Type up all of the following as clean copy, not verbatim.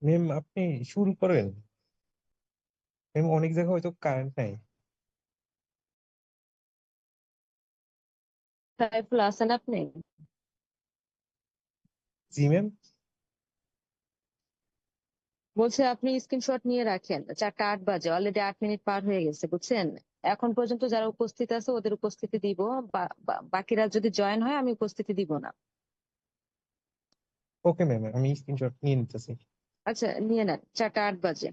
Ma'am আপনি শুরু করেন। ম্যাম অনেক জায়গায় হয়তো কারেন্ট নাই। সাইফুল আছেন আপনি? জি ম্যাম। বলছে আপনি স্ক্রিনশট নিয়ে রাখেন, 4টা 8 বাজে, অলরেডি 8 মিনিট পার হয়ে গেছে, বুঝছেন? এখন পর্যন্ত যারা উপস্থিত আছে ওদের উপস্থিতি দিব। বাকিরা যদি জয়েন হয় আমি উপস্থিতি দিব না। ওকে ম্যাম, আমি স্ক্রিনশট নিয়ে নিতেছি। আচ্ছা, নিয়ে নেন, 4টা 8 বাজে।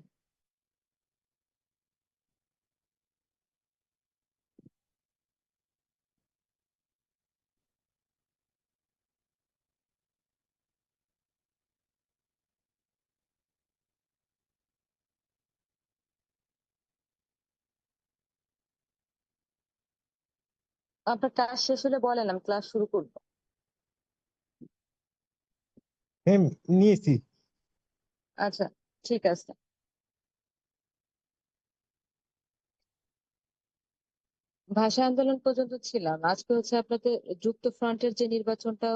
আপনার ক্লাস শেষ হলে বলেন, আমি ক্লাস শুরু করবো। ম্যাম নিয়েছি। আচ্ছা, ঠিক আছে। ভাষা আন্দোলন পর্যন্ত ছিলাম, আজকে হচ্ছে আপনাদের যুক্ত ফ্রন্টের যে নির্বাচনটা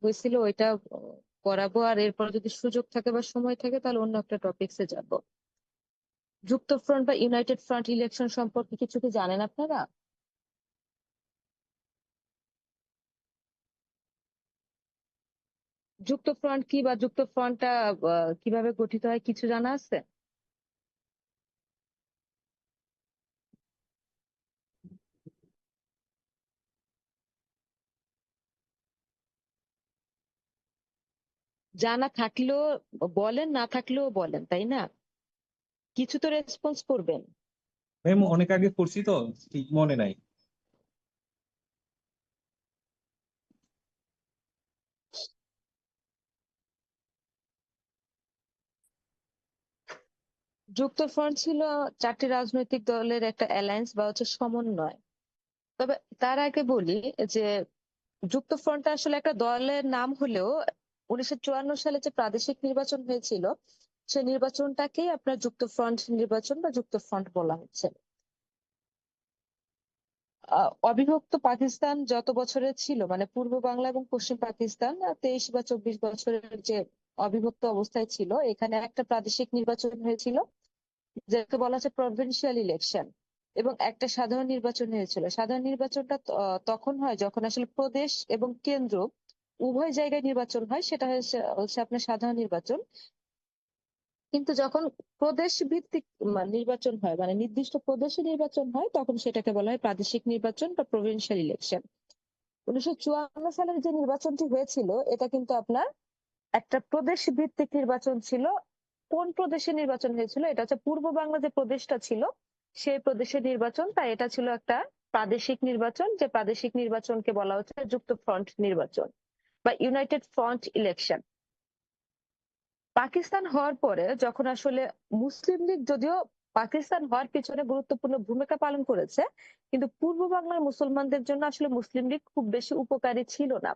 হয়েছিল ওইটা করাবো। আর এরপর যদি সুযোগ থাকে বা সময় থাকে তাহলে অন্য একটা টপিকসে যাব। যুক্ত ফ্রন্ট বা ইউনাইটেড ফ্রন্ট ইলেকশন সম্পর্কে কিছু কি জানেন আপনারা? যুক্ত ফ্রন্ট কি বা যুক্ত ফ্রন্টটা কিভাবে গঠিত হয় কিছু জানা আছে? জানা থাকলেও বলেন, না থাকলেও বলেন, তাই না? কিছু তো রেসপন্স করবেন। ম্যাম অনেক আগে করছি তো, ঠিক মনে নাই। যুক্ত ফ্রন্ট ছিল 4টি রাজনৈতিক দলের একটা অ্যালায়েন্স বা হচ্ছে সমন্বয়। তবে তার আগে বলি যে যুক্ত ফ্রন্ট আসলে একটা দলের নাম হলেও 1954 সালে যে প্রাদেশিক নির্বাচন হয়েছিল সেই নির্বাচনটাকেই আপনার যুক্ত ফ্রন্ট নির্বাচন বা যুক্ত ফ্রন্ট বলা হচ্ছে। অবিভক্ত পাকিস্তান যত বছরের ছিল, মানে পূর্ব বাংলা এবং পশ্চিম পাকিস্তান 23 বা 24 বছরের যে অবিভক্ত অবস্থায় ছিল, এখানে একটা প্রাদেশিক নির্বাচন হয়েছিল যাকে বলা হচ্ছে প্রভিন্সিয়াল ইলেকশন। এবং একটা সাধারণ নির্বাচন হয়েছিল। সাধারণ নির্বাচনটা তখন হয় যখন আসলে প্রদেশ এবং কেন্দ্র উভয় জায়গায় নির্বাচন হয়, সেটা হচ্ছে আপনার সাধারণ নির্বাচন। কিন্তু যখন প্রদেশ ভিত্তিক নির্বাচন হয়, মানে নির্দিষ্ট প্রদেশে নির্বাচন হয়, তখন সেটাকে বলা হয় প্রাদেশিক নির্বাচন বা প্রভিন্সিয়াল ইলেকশন। 1954 সালের যে নির্বাচনটি হয়েছিল এটা কিন্তু আপনার একটা প্রদেশ ভিত্তিক নির্বাচন ছিল। কোন প্রদেশে নির্বাচন হয়েছিল? এটা হচ্ছে পূর্ব বাংলা যে প্রদেশটা ছিল সেই প্রদেশের নির্বাচন, তাই এটা ছিল একটা প্রাদেশিক নির্বাচন। যে প্রাদেশিক নির্বাচনকে বলা হচ্ছে যুক্ত ফ্রন্ট নির্বাচন বা ইউনাইটেড ফ্রন্ট ইলেকশন। পাকিস্তান হওয়ার পরে যখন আসলে মুসলিম লীগ, যদিও পাকিস্তান হওয়ার পিছনে গুরুত্বপূর্ণ ভূমিকা পালন করেছে, কিন্তু পূর্ব বাংলার মুসলমানদের জন্য আসলে মুসলিম লীগ খুব বেশি উপকারী ছিল না।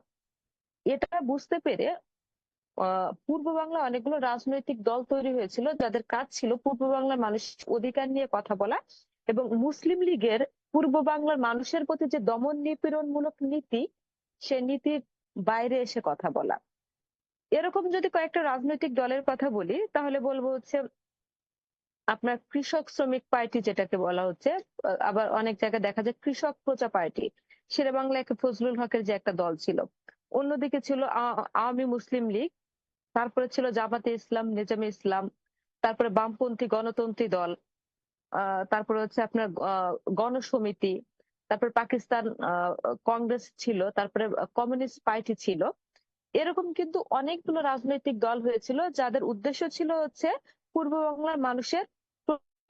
এটা বুঝতে পেরে পূর্ব বাংলায় অনেকগুলো রাজনৈতিক দল তৈরি হয়েছিল যাদের কাজ ছিল পূর্ব বাংলার মানুষের অধিকার নিয়ে কথা বলা এবং মুসলিম লীগের পূর্ব বাংলার মানুষের প্রতি যে দমন নিপীড়ন মূলক নীতি, সে নীতির বাইরে এসে কথা বলা। এরকম যদি কয়েকটা রাজনৈতিক দলের কথা বলি তাহলে বলবো হচ্ছে আপনার কৃষক শ্রমিক পার্টি যেটাকে বলা হচ্ছে। আবার অনেক জায়গায় দেখা যায় কৃষক প্রজা পার্টি। শেরে বাংলায় ফজলুল হকের যে একটা দল ছিল। অন্যদিকে ছিল আওয়ামী মুসলিম লীগ। তারপরে ছিল জামাতে ইসলাম, নেজামে ইসলাম। তারপরে বামপন্থী গণতন্ত্রী দল। তারপরে হচ্ছে আপনার গণসমিতি। তারপর পাকিস্তান কংগ্রেস ছিল। তারপরে কমিউনিস্ট পার্টি ছিল। এরকম কিন্তু অনেকগুলো রাজনৈতিক দল হয়েছিল যাদের উদ্দেশ্য ছিল হচ্ছে পূর্ব বাংলার মানুষের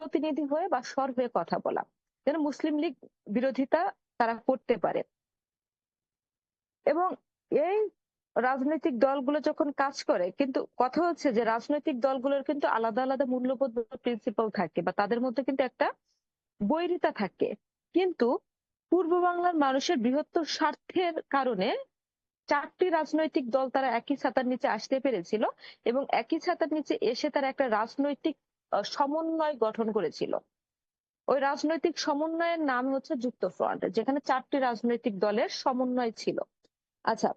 প্রতিনিধি হয়ে বা স্বর হয়ে কথা বলা, যেন মুসলিম লীগ বিরোধিতা তারা করতে পারে। এবং এই রাজনৈতিক দলগুলো যখন কাজ করে, কিন্তু কথা হচ্ছে যে রাজনৈতিক দলগুলোর কিন্তু আলাদা আলাদা মূল্যবোধ প্রিন্সিপাল থাকে বা তাদের মধ্যে কিন্তু একটা বৈরিতা থাকে। কিন্তু পূর্ব বাংলার মানুষের বৃহত্তর স্বার্থের কারণে 4টি রাজনৈতিক দল তারা একই ছাতার নিচে আসতে পেরেছিল এবং একই ছাতার নিচে এসে তারা একটা রাজনৈতিক সমন্বয় গঠন করেছিল। ওই রাজনৈতিক সমন্বয়ের নাম হচ্ছে যুক্ত ফ্রন্ট, যেখানে 4টি রাজনৈতিক দলের সমন্বয় ছিল। আচ্ছা,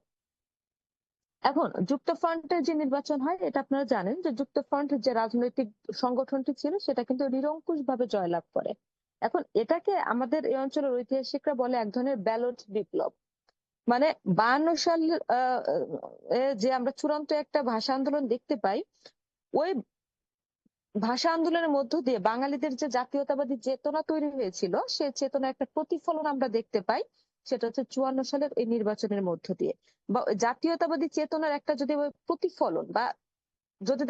এখন যুক্তফ্রন্টের যে নির্বাচন হয় এটা আপনারা জানেন যে যুক্তফ্রন্ট যে রাজনৈতিক সংগঠনটি ছিল সেটা কিন্তু নিরঙ্কুশ ভাবে জয়লাভ করে। এখন এটাকে আমাদের এই অঞ্চলের ঐতিহাসিকরা বলে এক ধরনের ব্যালট বিপ্লব। মানে 52 সাল যে আমরা চূড়ান্ত একটা ভাষা আন্দোলন দেখতে পাই, ওই ভাষা আন্দোলনের মধ্য দিয়ে বাঙালিদের যে জাতীয়তাবাদী চেতনা তৈরি হয়েছিল সেই চেতনার একটা প্রতিফলন আমরা দেখতে পাই। সেটা হচ্ছে 54 সালের এই নির্বাচনের মধ্য দিয়ে, বা জাতীয়তাবাদী চেতনার একটা যদি প্রতিফলন, বা যদি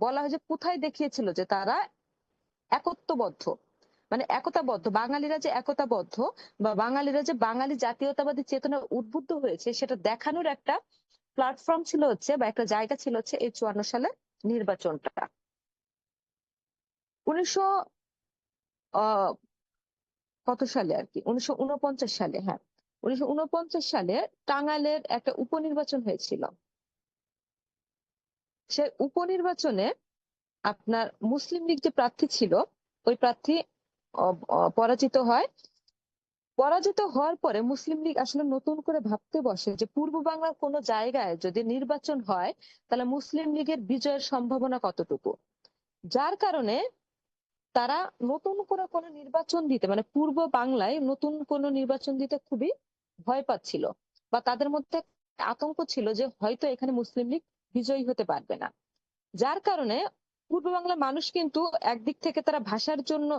বলা হয় যে কোথায় দেখিয়েছিল যে তারা একত্ববদ্ধ, মানে একতাবদ্ধ, বাঙালিরা যে একতাবদ্ধ বা বাঙালিরা যে বাঙালি জাতীয়তাবাদী চেতনা উদ্বুদ্ধ হয়েছে সেটা দেখানোর একটা প্ল্যাটফর্ম ছিল হচ্ছে, বা একটা জায়গা ছিল হচ্ছে এই 54 সালের নির্বাচনটা। 1900 আহ কত সালে আর কি, 1949 সালে, হ্যাঁ 1949 সালে টাঙ্গাইলের একটা উপনির্বাচন হয়েছিল। সে উপনির্বাচনে আপনার মুসলিম লীগ যে প্রার্থী ছিল ওই প্রার্থী পরাজিত হয়। পরাজিত হওয়ার পরে মুসলিম লীগ আসলে নতুন করে ভাবতে বসে যে পূর্ব বাংলার কোনো জায়গায় যদি নির্বাচন হয় তাহলে মুসলিম লীগের বিজয়ের সম্ভাবনা কতটুকু। যার কারণে তারা নতুন করে কোনো নির্বাচন দিতে, মানে পূর্ব বাংলায় নতুন কোনো নির্বাচন দিতে খুবই ভয় পাচ্ছিল, বা তাদের মধ্যে আতঙ্ক ছিল যে হয়তো এখানে মুসলিম লীগ বিজয়ী হতে পারবে না। যার কারণে পূর্ব বাংলার মানুষ কিন্তু একদিক থেকে তারা ভাষার জন্য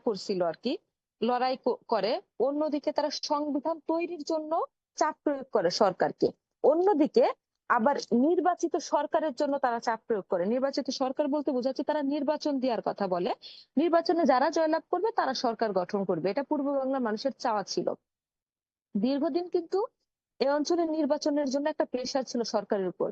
করছিল আর কি, লড়াই করে। অন্যদিকে তারা সংবিধান তৈরির জন্য চাপ প্রয়োগ করে সরকারকে। অন্যদিকে আবার নির্বাচিত সরকারের জন্য তারা চাপ প্রয়োগ করে। নির্বাচিত সরকার বলতে বোঝাচ্ছে তারা নির্বাচন দেওয়ার কথা বলে, নির্বাচনে যারা জয়লাভ করবে তারা সরকার গঠন করবে। এটা পূর্ব বাংলার মানুষের চাওয়া ছিল। দীর্ঘদিন কিন্তু এই অঞ্চলের নির্বাচনের জন্য একটা প্রেশার ছিল সরকারের উপর।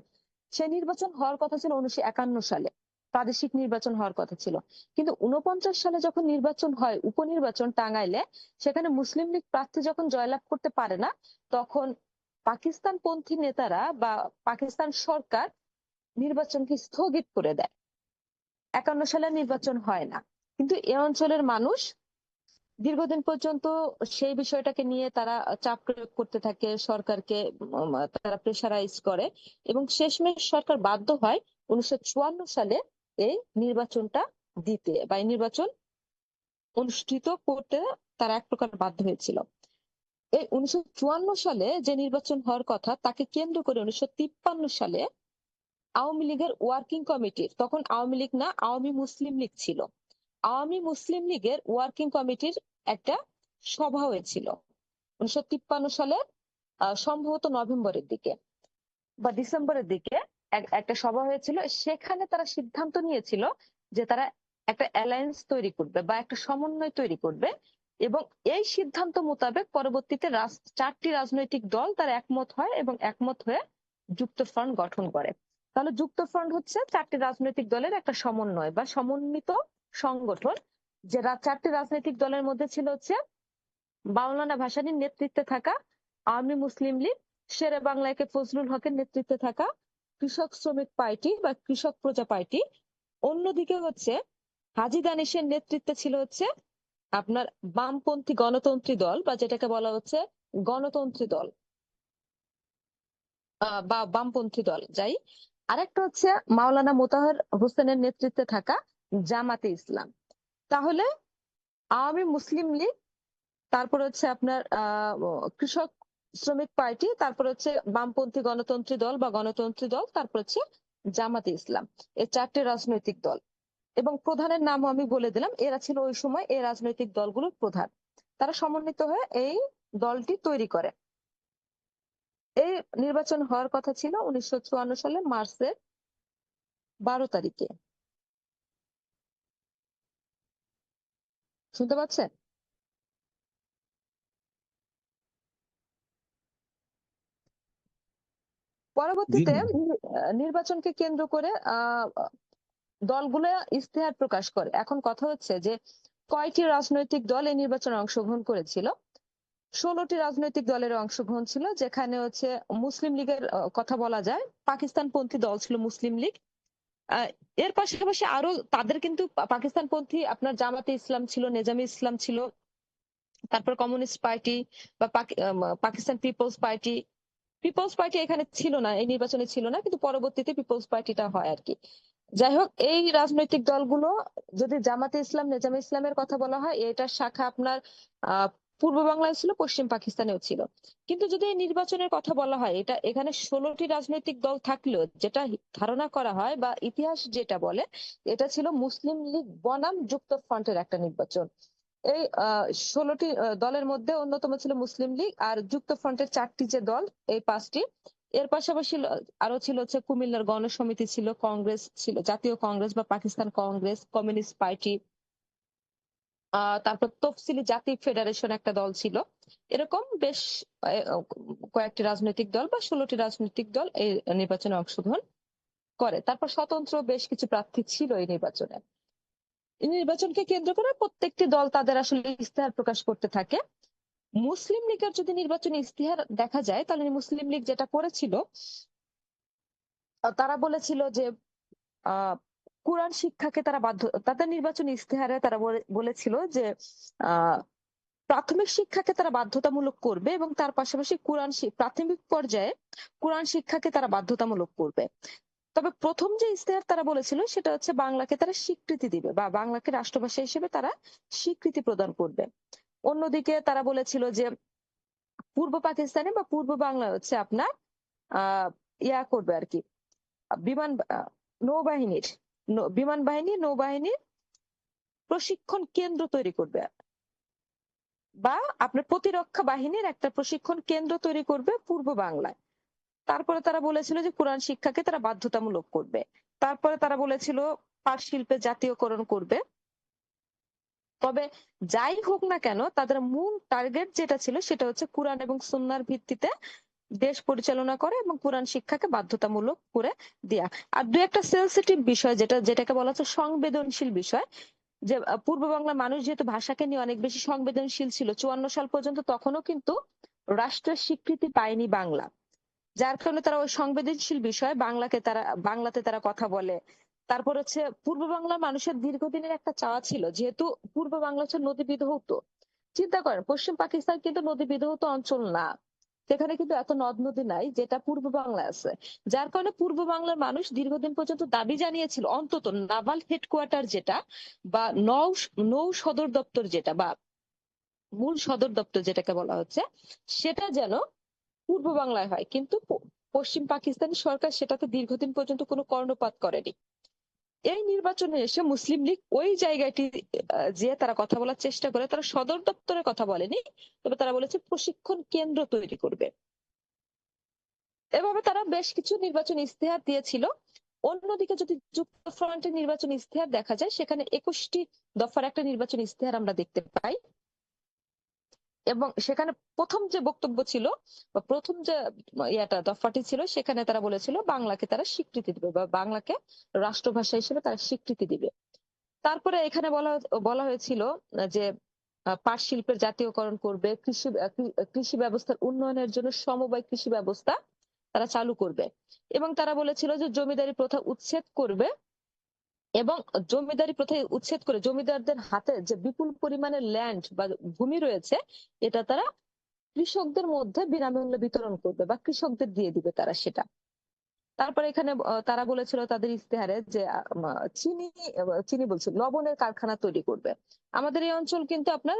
সে নির্বাচন হওয়ার কথা ছিল 1951 সালে, প্রাদেশিক নির্বাচন হওয়ার কথা ছিল। কিন্তু 49 সালে যখন নির্বাচন হয়, উপনির্বাচন টাঙ্গাইলে, সেখানে মুসলিম লীগ প্রার্থী যখন জয়লাভ করতে পারে না, তখন পাকিস্তানপন্থী নেতারা বা পাকিস্তান সরকার নির্বাচনকে স্থগিত করে দেয়। 51 সালে নির্বাচন হয় না। কিন্তু এ অঞ্চলের মানুষ দীর্ঘদিন পর্যন্ত সেই বিষয়টাকে নিয়ে তারা চাপ প্রয়োগ করতে থাকে সরকারকে, তারা প্রেসারাইজ করে, এবং শেষমেশ সরকার বাধ্য হয় 1954 সালে এই নির্বাচনটা দিতে, বা এই নির্বাচন অনুষ্ঠিত করতে তারা এক প্রকার বাধ্য হয়েছিল। এই 1954 সালে যে নির্বাচন হওয়ার কথা তাকে কেন্দ্র করে 1953 সালে আওয়ামী লীগের ওয়ার্কিং কমিটির, তখন আওয়ামী লীগ না, আওয়ামী মুসলিম লীগ ছিল, আওয়ামী মুসলিম লীগের ওয়ার্কিং কমিটির একটা সভা হয়েছিল 1953 সালে, সম্ভবত নভেম্বরের দিকে বা ডিসেম্বরের দিকে একটা সভা হয়েছিল। সেখানে তারা সিদ্ধান্ত নিয়েছিল যে তারা একটা অ্যালায়েন্স তৈরি করবে বা একটা সমন্বয় তৈরি করবে, এবং এই সিদ্ধান্ত মোতাবেক পরবর্তীতে 4টি রাজনৈতিক দল তারা একমত হয় এবং একমত হয়ে যুক্তফ্রন্ট গঠন করে। তাহলে যুক্তফ্রন্ট হচ্ছে 4টি রাজনৈতিক দলের একটা সমন্বয় বা সমন্বিত সংগঠন। যে 4টি রাজনৈতিক দলের মধ্যে ছিল হচ্ছে মাওলানা ভাসানীর নেতৃত্বে থাকা আওয়ামী মুসলিম লীগ, শেরে বাংলা একে ফজলুল হকের নেতৃত্বে থাকা কৃষক শ্রমিক পার্টি বা কৃষক প্রজা পার্টি। অন্যদিকে হচ্ছে হাজী দানিশের নেতৃত্বে ছিল হচ্ছে আপনার বামপন্থী গণতন্ত্রী দল, বা যেটাকে বলা হচ্ছে গণতন্ত্রী দল বা বামপন্থী দল যাই। আরেকটা হচ্ছে মাওলানা মোতাহার হোসেনের নেতৃত্বে থাকা জামাতে ইসলাম। তাহলে আওয়ামী মুসলিম লীগ, তারপর হচ্ছে আপনার কৃষক শ্রমিক পার্টি, তারপর হচ্ছে বামপন্থী গণতন্ত্রী দল বা গণতন্ত্রী দল, তারপর হচ্ছে জামাতে ইসলাম। এই 4টে রাজনৈতিক দল, এবং প্রধানের নামও আমি বলে দিলাম, এরা ছিল ওই সময় এই রাজনৈতিক দলগুলোর প্রধান। তারা সমন্বিত হয়ে এই দলটি তৈরি করে। এই নির্বাচন হওয়ার কথা ছিল 1954 সালের মার্চের 12 তারিখে। শুনতে পাচ্ছেন? জি পরবর্তীতে জি। নির্বাচনকে কেন্দ্র করে দলগুলো ইশতেহার প্রকাশ করে। এখন কথা হচ্ছে যে কয়টি রাজনৈতিক দল এই নির্বাচনে অংশগ্রহণ করেছিল। 16টি রাজনৈতিক দলের অংশগ্রহণ ছিল, যেখানে হচ্ছে মুসলিম লীগের কথা বলা যায়, পাকিস্তানপন্থী দল ছিল মুসলিম লীগ। আহ, এর পাশাপাশি আরো তাদের কিন্তু পাকিস্তানপন্থী আপনার জামাতে ইসলাম ছিল, নেজামে ইসলাম ছিল, তারপর কমিউনিস্ট পার্টি বা Pakistan Peoples Party, Peoples Party এখানে ছিল না, এই নির্বাচনে ছিল না, কিন্তু পরবর্তীতে পিপলস পার্টিটা হয় আর কি। যাই হোক, এই রাজনৈতিক দলগুলো, যদি জামাতে ইসলাম, নেজামে ইসলামের কথা বলা হয়, এটার শাখা আপনার আহ পূর্ব বাংলায় ছিল, পশ্চিম পাকিস্তানেও ছিল। কিন্তু যদি এই নির্বাচনের কথা বলা হয়, এটা এখানে 16টি রাজনৈতিক দল থাকলেও যেটা ধারণা করা হয় বা ইতিহাস যেটা বলে, এটা ছিল মুসলিম লীগ বনাম যুক্ত ফ্রন্টের একটা নির্বাচন। এই 16টি দলের মধ্যে অন্যতম ছিল মুসলিম লীগ, আর যুক্ত ফ্রন্টের 4টি যে দল, এই 5টি। এর পাশাপাশি আরো ছিল হচ্ছে কুমিল্লার গণসমিতি ছিল, কংগ্রেস ছিল, জাতীয় কংগ্রেস বা পাকিস্তান কংগ্রেস, কমিউনিস্ট পার্টি, তারপর তফসিলি জাতি ফেডারেশন একটা দল ছিল। এরকম বেশ আহ, কয়েকটি রাজনৈতিক দল বা 16টি রাজনৈতিক দল এই নির্বাচনে অংশগ্রহণ করে। তারপর স্বতন্ত্র বেশ কিছু প্রার্থী ছিল এই নির্বাচনে। এই নির্বাচনকে কেন্দ্র করে প্রত্যেকটি দল তাদের আসলে ইশতেহার প্রকাশ করতে থাকে। মুসলিম লীগের যদি নির্বাচনী ইশতেহার দেখা যায়, তাহলে মুসলিম লীগ যেটা করেছিল, তারা বলেছিল যে আহ কোরআন শিক্ষাকে তারা বাধ্য, তাদের নির্বাচনী ইশতেহারে তারা বলেছিল যে আহ প্রাথমিক শিক্ষাকে তারা বাধ্যতামূলক করবে, এবং তার পাশাপাশি প্রাথমিক পর্যায়ে কোরআন শিক্ষাকে তারা বাধ্যতামূলক করবে। তবে প্রথম যে ইশতেহার তারা বলেছিল, সেটা হচ্ছে বাংলাকে তারা স্বীকৃতি দিবে বা বাংলাকে রাষ্ট্রভাষা হিসেবে তারা স্বীকৃতি প্রদান করবে। অন্যদিকে তারা বলেছিল যে পূর্ব পাকিস্তানে বা পূর্ব বাংলা হচ্ছে আপনার আহ ইয়া করবে আর কি, বিমান নৌবাহিনীর বিমান বাহিনী, নৌবাহিনীর প্রশিক্ষণ কেন্দ্র তৈরি করবে, বা আপনার প্রতিরক্ষা বাহিনীর একটা প্রশিক্ষণ কেন্দ্র তৈরি করবে পূর্ব বাংলায়। তারপরে তারা বলেছিল যে কোরআন শিক্ষাকে তারা বাধ্যতামূলক করবে। তারপরে তারা বলেছিল পাট শিল্পের জাতীয়করণ করবে। তবে যাই হোক না কেন, তাদের মূল টার্গেট যেটা ছিল, সেটা হচ্ছে কোরআন এবং সুন্নাহর ভিত্তিতে দেশ পরিচালনা করে এবং কোরআন শিক্ষাকে বাধ্যতামূলক করে দেয়া। আর দু একটা সেন্সিটিভ বিষয়, যেটাকে বলা হচ্ছে সংবেদনশীল বিষয়, যে পূর্ব বাংলার মানুষ যেহেতু ভাষাকে নিয়ে অনেক বেশি সংবেদনশীল ছিল 54 সাল পর্যন্ত, তখনও কিন্তু রাষ্ট্রের স্বীকৃতি পায়নি বাংলা। যার কারণে তারা ওই সংবেদনশীল বিষয় বাংলাতে তারা কথা বলে। তারপর হচ্ছে পূর্ব বাংলার মানুষের দীর্ঘদিনের একটা চাওয়া ছিল, যেহেতু পূর্ব বাংলা হচ্ছে নদী বিধৌত। চিন্তা করেন, পশ্চিম পাকিস্তান কিন্তু নদী বিধৌত অঞ্চল না, সেখানে কিন্তু এত নদ নদী নাই যেটা পূর্ব বাংলায় আছে। যার কারণে পূর্ব বাংলার মানুষ দীর্ঘদিন পর্যন্ত দাবি জানিয়েছিল, অন্তত নাভাল হেডকোয়ার্টার যেটা বা নৌ নৌ সদর দপ্তর যেটা বা মূল সদর দপ্তর যেটাকে বলা হচ্ছে, সেটা যেন পূর্ব বাংলায় হয়। কিন্তু পশ্চিম পাকিস্তানি সরকার সেটাতে দীর্ঘদিন পর্যন্ত কোনো কর্ণপাত করেনি। এই নির্বাচনে এসে মুসলিম লীগ ওই জায়গাটি যে তারা কথা বলার চেষ্টা করে, তারা সদর দপ্তরের কথা বলেনি, তবে তারা বলেছে প্রশিক্ষণ কেন্দ্র তৈরি করবে। এভাবে তারা বেশ কিছু নির্বাচনী ইশতেহার দিয়েছিল। অন্যদিকে যদি যুক্তফ্রন্টের নির্বাচনী ইশতেহার দেখা যায়, সেখানে 21টি দফার একটা নির্বাচনী ইশতেহার আমরা দেখতে পাই। এবং সেখানে প্রথম যে বক্তব্য ছিল বা প্রথম যে দফাটি ছিল, সেখানে তারা বলেছিল বাংলাকে তারা স্বীকৃতি দিবে বা বাংলাকে রাষ্ট্রভাষা হিসেবে তারা স্বীকৃতি দিবে। তারপরে এখানে বলা বলা হয়েছিল যে পাট শিল্পের জাতীয়করণ করবে, কৃষি ব্যবস্থার উন্নয়নের জন্য সমবায় কৃষি ব্যবস্থা তারা চালু করবে, এবং তারা বলেছিল যে জমিদারি প্রথা উচ্ছেদ করবে, এবং জমিদারি প্রথা উচ্ছেদ করে জমিদারদের হাতে যে বিপুল পরিমাণের ল্যান্ড বা ভূমি রয়েছে, এটা তারা কৃষকদের মধ্যে বিনামূল্যে বিতরণ করবে বা কৃষকদের দিয়ে দিবে তারা সেটা। তারপরে এখানে তারা বলেছিল তাদের ইশতেহারে যে চিনি চিনি বলছে লবণের কারখানা তৈরি করবে। আমাদের এই অঞ্চল কিন্তু আপনার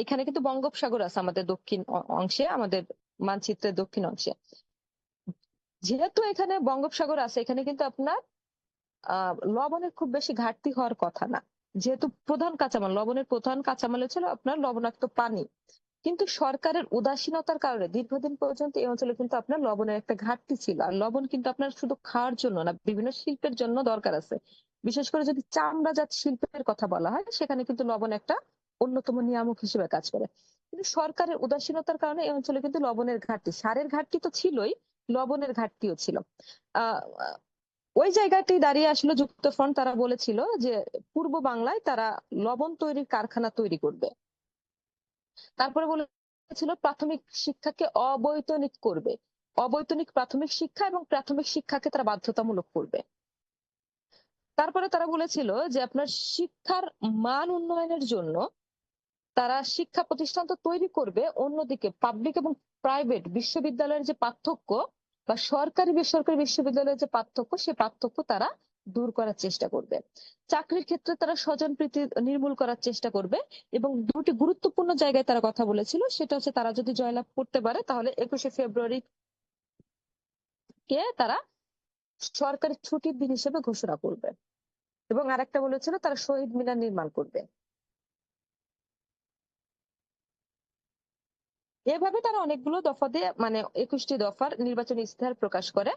এখানে কিন্তু বঙ্গোপসাগর আছে আমাদের দক্ষিণ অংশে, আমাদের মানচিত্রের দক্ষিণ অংশে। যেহেতু এখানে বঙ্গোপসাগর আছে, এখানে কিন্তু আপনার লবণের খুব বেশি ঘাটতি হওয়ার কথা না, যেহেতু প্রধান কাঁচামাল, লবণের প্রধান কাঁচামাল ছিল আপনার লবণাক্ত পানি। কিন্তু সরকারের উদাসীনতার কারণে দীর্ঘদিন পর্যন্ত এই অঞ্চলে কিন্তু আপনার লবণের একটা ঘাটতি ছিল। আর লবণ কিন্তু আপনার শুধু খাওয়ার জন্য না, বিভিন্ন শিল্পের জন্য দরকার আছে। বিশেষ করে যদি চামড়াজাত শিল্পের কথা বলা হয়, সেখানে কিন্তু লবণ একটা অন্যতম নিয়ামক হিসেবে কাজ করে। কিন্তু সরকারের উদাসীনতার কারণে এই অঞ্চলে কিন্তু লবণের ঘাটতি, সারের ঘাটতি তো ছিলই, লবণের ঘাটতিও ছিল। আহ ওই জায়গাটি দাঁড়িয়ে আসলে যুক্তফ্রন্ট তারা বলেছিল যে পূর্ব বাংলায় তারা লবণ তৈরির কারখানা তৈরি করবে। তারপরে বলেছিল প্রাথমিক শিক্ষাকে অবৈতনিক করবে, অবৈতনিক প্রাথমিক শিক্ষা এবং প্রাথমিক শিক্ষাকে তারা বাধ্যতামূলক করবে। তারপরে তারা বলেছিল যে আপনার শিক্ষার মান উন্নয়নের জন্য তারা শিক্ষা প্রতিষ্ঠান তো তৈরি করবে, অন্যদিকে পাবলিক এবং প্রাইভেট বিশ্ববিদ্যালয়ের যে পার্থক্য বা সরকারি বেসরকারি বিশ্ববিদ্যালয়ের যে পার্থক্য, সে পার্থক্য তারা দূর করার চেষ্টা করবে। চাকরির ক্ষেত্রে তারা স্বজনপ্রীতি নির্মূল করার চেষ্টা করবে। এবং দুটি গুরুত্বপূর্ণ জায়গায় তারা কথা বলেছিল, সেটা হচ্ছে তারা যদি জয়লাভ করতে পারে তাহলে 21শে ফেব্রুয়ারি কে তারা সরকারি ছুটির দিন হিসেবে ঘোষণা করবে। এবং আরেকটা বলেছিল তারা শহীদ মিনার নির্মাণ করবে। এভাবে তারা অনেকগুলো দফা দিয়ে মানে 21টি দফার নির্বাচনী ইশতেহার প্রকাশ করে।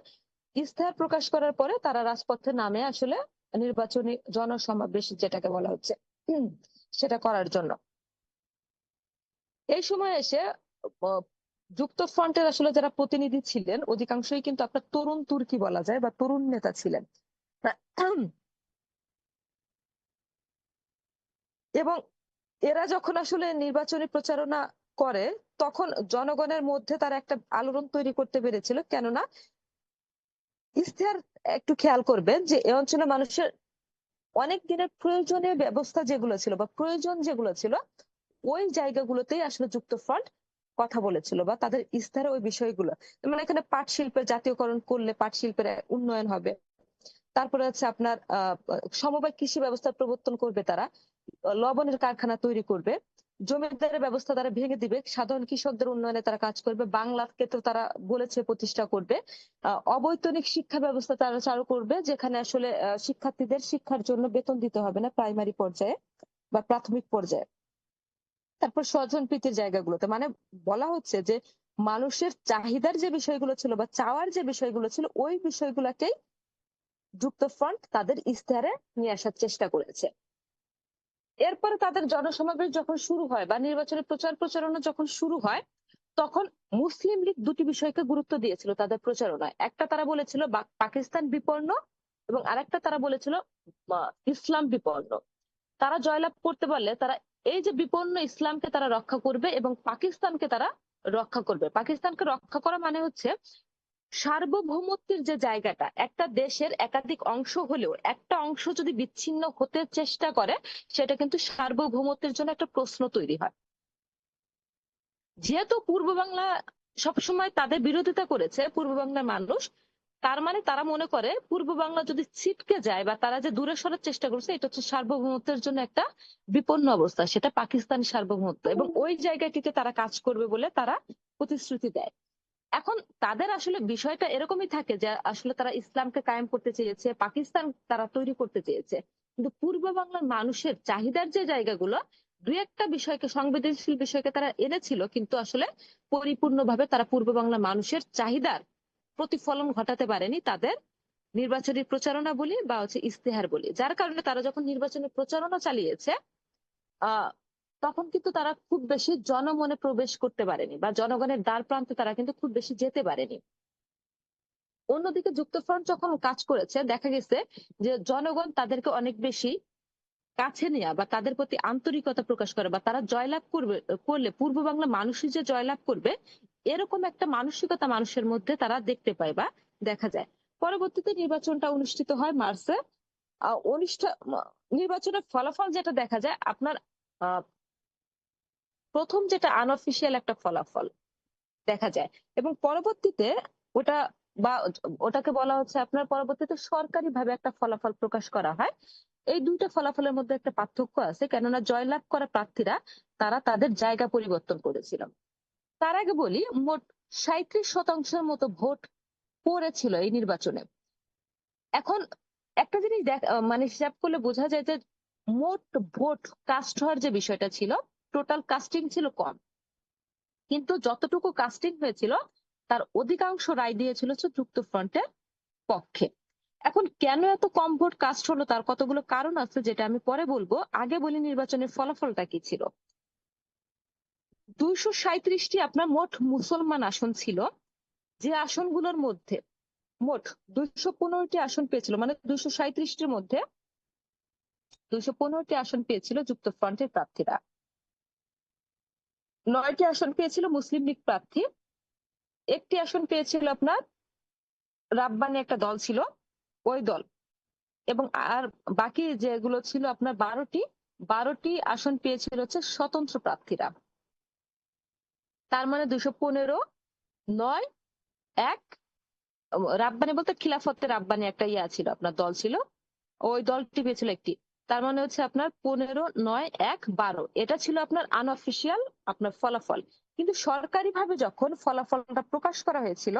ইশতেহার প্রকাশ করার পরে তারা রাজপথে নামে আসলে নির্বাচনী জনসমাবেশ যেটাকে বলা হচ্ছে সেটা করার জন্য। এই সময় এসে আহ, যুক্ত ফ্রন্টের আসলে যারা প্রতিনিধি ছিলেন অধিকাংশই কিন্তু আপনার তরুণ তুর্কি বলা যায় বা তরুণ নেতা ছিলেন। এবং এরা যখন আসলে নির্বাচনী প্রচারণা করে তখন জনগণের মধ্যে তারা একটা আলোড়ন তৈরি করতে পেরেছিল। কেননা ইশতেহার একটু খেয়াল করবেন যে এ অঞ্চলের মানুষের অনেক দিনের প্রয়োজনীয় ব্যবস্থা যেগুলো ছিল বা প্রয়োজন যেগুলো ছিল ওই জায়গাগুলোতেই আসলে যুক্ত ফ্রন্ট কথা বলেছিল বা তাদের ইশতেহারে ওই বিষয়গুলো, মানে এখানে পাট শিল্পের জাতীয়করণ করলে পাট শিল্পের উন্নয়ন হবে। তারপরে হচ্ছে আপনার সমবায় কৃষি ব্যবস্থার প্রবর্তন করবে তারা, লবণের কারখানা তৈরি করবে, জমিদারের ব্যবস্থা তারা ভেঙে দিবে, সাধারণ কৃষকদের উন্নয়নে তারা কাজ করবে, বাংলাকে তো তারা বলেছে প্রতিষ্ঠা করবে, অবৈতনিক শিক্ষা ব্যবস্থা তারা চালু করবে যেখানে আসলে শিক্ষার্থীদের শিক্ষার জন্য বেতন দিতে হবে না প্রাইমারি পর্যায়ে বা প্রাথমিক পর্যায়ে। তারপর স্বজনপ্রীতির জায়গাগুলোতে মানে বলা হচ্ছে যে মানুষের চাহিদার যে বিষয়গুলো ছিল বা চাওয়ার যে বিষয়গুলো ছিল ওই বিষয়গুলোকেই যুক্ত ফ্রন্ট তাদের ইশতেহারে নিয়ে আসার চেষ্টা করেছে। এরপরে তাদের জনসমাবেশ যখন শুরু হয় বা নির্বাচনের প্রচার প্রচারণা যখন শুরু হয় তখন মুসলিম লীগ দুটি বিষয়কে গুরুত্ব দিয়েছিল তাদের প্রচারণায়। একটা তারা বলেছিল পাকিস্তান বিপন্ন এবং আরেকটা তারা বলেছিল ইসলাম বিপন্ন। তারা জয়লাভ করতে পারলে তারা এই যে বিপন্ন ইসলামকে তারা রক্ষা করবে এবং পাকিস্তানকে তারা রক্ষা করবে। পাকিস্তানকে রক্ষা করা মানে হচ্ছে সার্বভৌমত্বের যে জায়গাটা, একটা দেশের একাধিক অংশ হলেও একটা অংশ যদি বিচ্ছিন্ন হতে চেষ্টা করে সেটা কিন্তু সার্বভৌমত্বের জন্য একটা প্রশ্ন তৈরি হয়। যেহেতু পূর্ব বাংলা সবসময় তাদের বিরোধিতা করেছে পূর্ব বাংলার মানুষ, তার মানে তারা মনে করে পূর্ব বাংলা যদি ছিটকে যায় বা তারা যে দূরে সরার চেষ্টা করছে এটা হচ্ছে সার্বভৌমত্বের জন্য একটা বিপন্ন অবস্থা, সেটা পাকিস্তানি সার্বভৌমত্ব, এবং ওই জায়গাটিতে তারা কাজ করবে বলে তারা প্রতিশ্রুতি দেয়। এখন তাদের আসলে বিষয়টা এরকমই থাকে যে আসলে তারা ইসলামকে কায়েম করতে চেয়েছে, পাকিস্তান তারা তৈরি করতে চেয়েছে, কিন্তু পূর্ব বাংলার মানুষের চাহিদার যে জায়গাগুলো দুই একটা বিষয়কে সংবেদনশীল বিষয়কে তারা এনেছিল কিন্তু আসলে পরিপূর্ণভাবে তারা পূর্ব বাংলার মানুষের চাহিদার প্রতিফলন ঘটাতে পারেনি তাদের নির্বাচনী প্রচারণা বলি বা হচ্ছে ইশতেহার বলি। যার কারণে তারা যখন নির্বাচনী প্রচারণা চালিয়েছে আহ তখন কিন্তু তারা খুব বেশি জনমনে প্রবেশ করতে পারেনি বা জনগণের দ্বার প্রান্তে তারা কিন্তু খুব বেশি যেতে পারেনি। অন্যদিকে যুক্তফ্রন্ট যখন কাজ করেছে দেখা গেছে যে জনগণ তাদেরকে অনেক বেশি কাছে নেওয়া বা তাদের প্রতি আন্তরিকতা প্রকাশ করে বা তারা জয়লাভ করলে পূর্ব বাংলা মানুষই যে জয়লাভ করবে এরকম একটা মানসিকতা মানুষের মধ্যে তারা দেখতে পায় বা দেখা যায়। পরবর্তীতে নির্বাচনটা অনুষ্ঠিত হয় মার্চে। অনুষ্ঠান নির্বাচনের ফলাফল যেটা দেখা যায় আপনার আহ প্রথম যেটা আনঅফিসিয়াল একটা ফলাফল দেখা যায় এবং পরবর্তীতে ওটা বা ওটাকে বলা হচ্ছে আপনার পরবর্তীতে সরকারি ভাবে একটা ফলাফল প্রকাশ করা হয়। এই দুইটা ফলাফলের মধ্যে একটা পার্থক্য আছে, কেননা জয়লাভ করা প্রার্থীরা তারা তাদের জায়গা পরিবর্তন করেছিল। তার আগে বলি মোট 37% মতো ভোট পড়েছিল এই নির্বাচনে। এখন একটা জিনিস মানে হিসাব করলে বোঝা যায় যে মোট ভোট কাস্ট হওয়ার যে বিষয়টা ছিল টোটাল কাস্টিং ছিল কম, কিন্তু যতটুকু কাস্টিং হয়েছিল তার অধিকাংশ রায় দিয়েছিল হচ্ছে যুক্ত ফ্রন্টের পক্ষে। এখন কেন এত কম ভোট কাস্ট হলো তার কতগুলো কারণ আছে যেটা আমি পরে বলবো, আগে বলি নির্বাচনের ফলাফলটা কি ছিল। 237টি আপনার মোট মুসলমান আসন ছিল, যে আসনগুলোর মধ্যে মোট 215টি আসন পেয়েছিল, মানে 237টির মধ্যে 215টি আসন পেয়েছিল যুক্ত ফ্রন্টের প্রার্থীরা, 9টি আসন পেয়েছিল মুসলিম লীগ প্রার্থী, একটি আসন পেয়েছিল আপনার রাব্বানি একটা দল ছিল ওই দল, এবং আর বাকি যেগুলো ছিল আপনার 12টি আসন পেয়েছিল হচ্ছে স্বতন্ত্র প্রার্থীরা। তার মানে 215 9-1। রাব্বানি বলতে খিলাফতে রাব্বানি একটা ছিল, আপনার দল ছিল, ওই দলটি পেয়েছিল একটি। তার মানে হচ্ছে আপনার 15-9-1-12, এটা ছিল আপনার আনঅফিসিয়াল আপনার ফলাফল। কিন্তু সরকারি ভাবে যখন ফলাফলটা প্রকাশ করা হয়েছিল,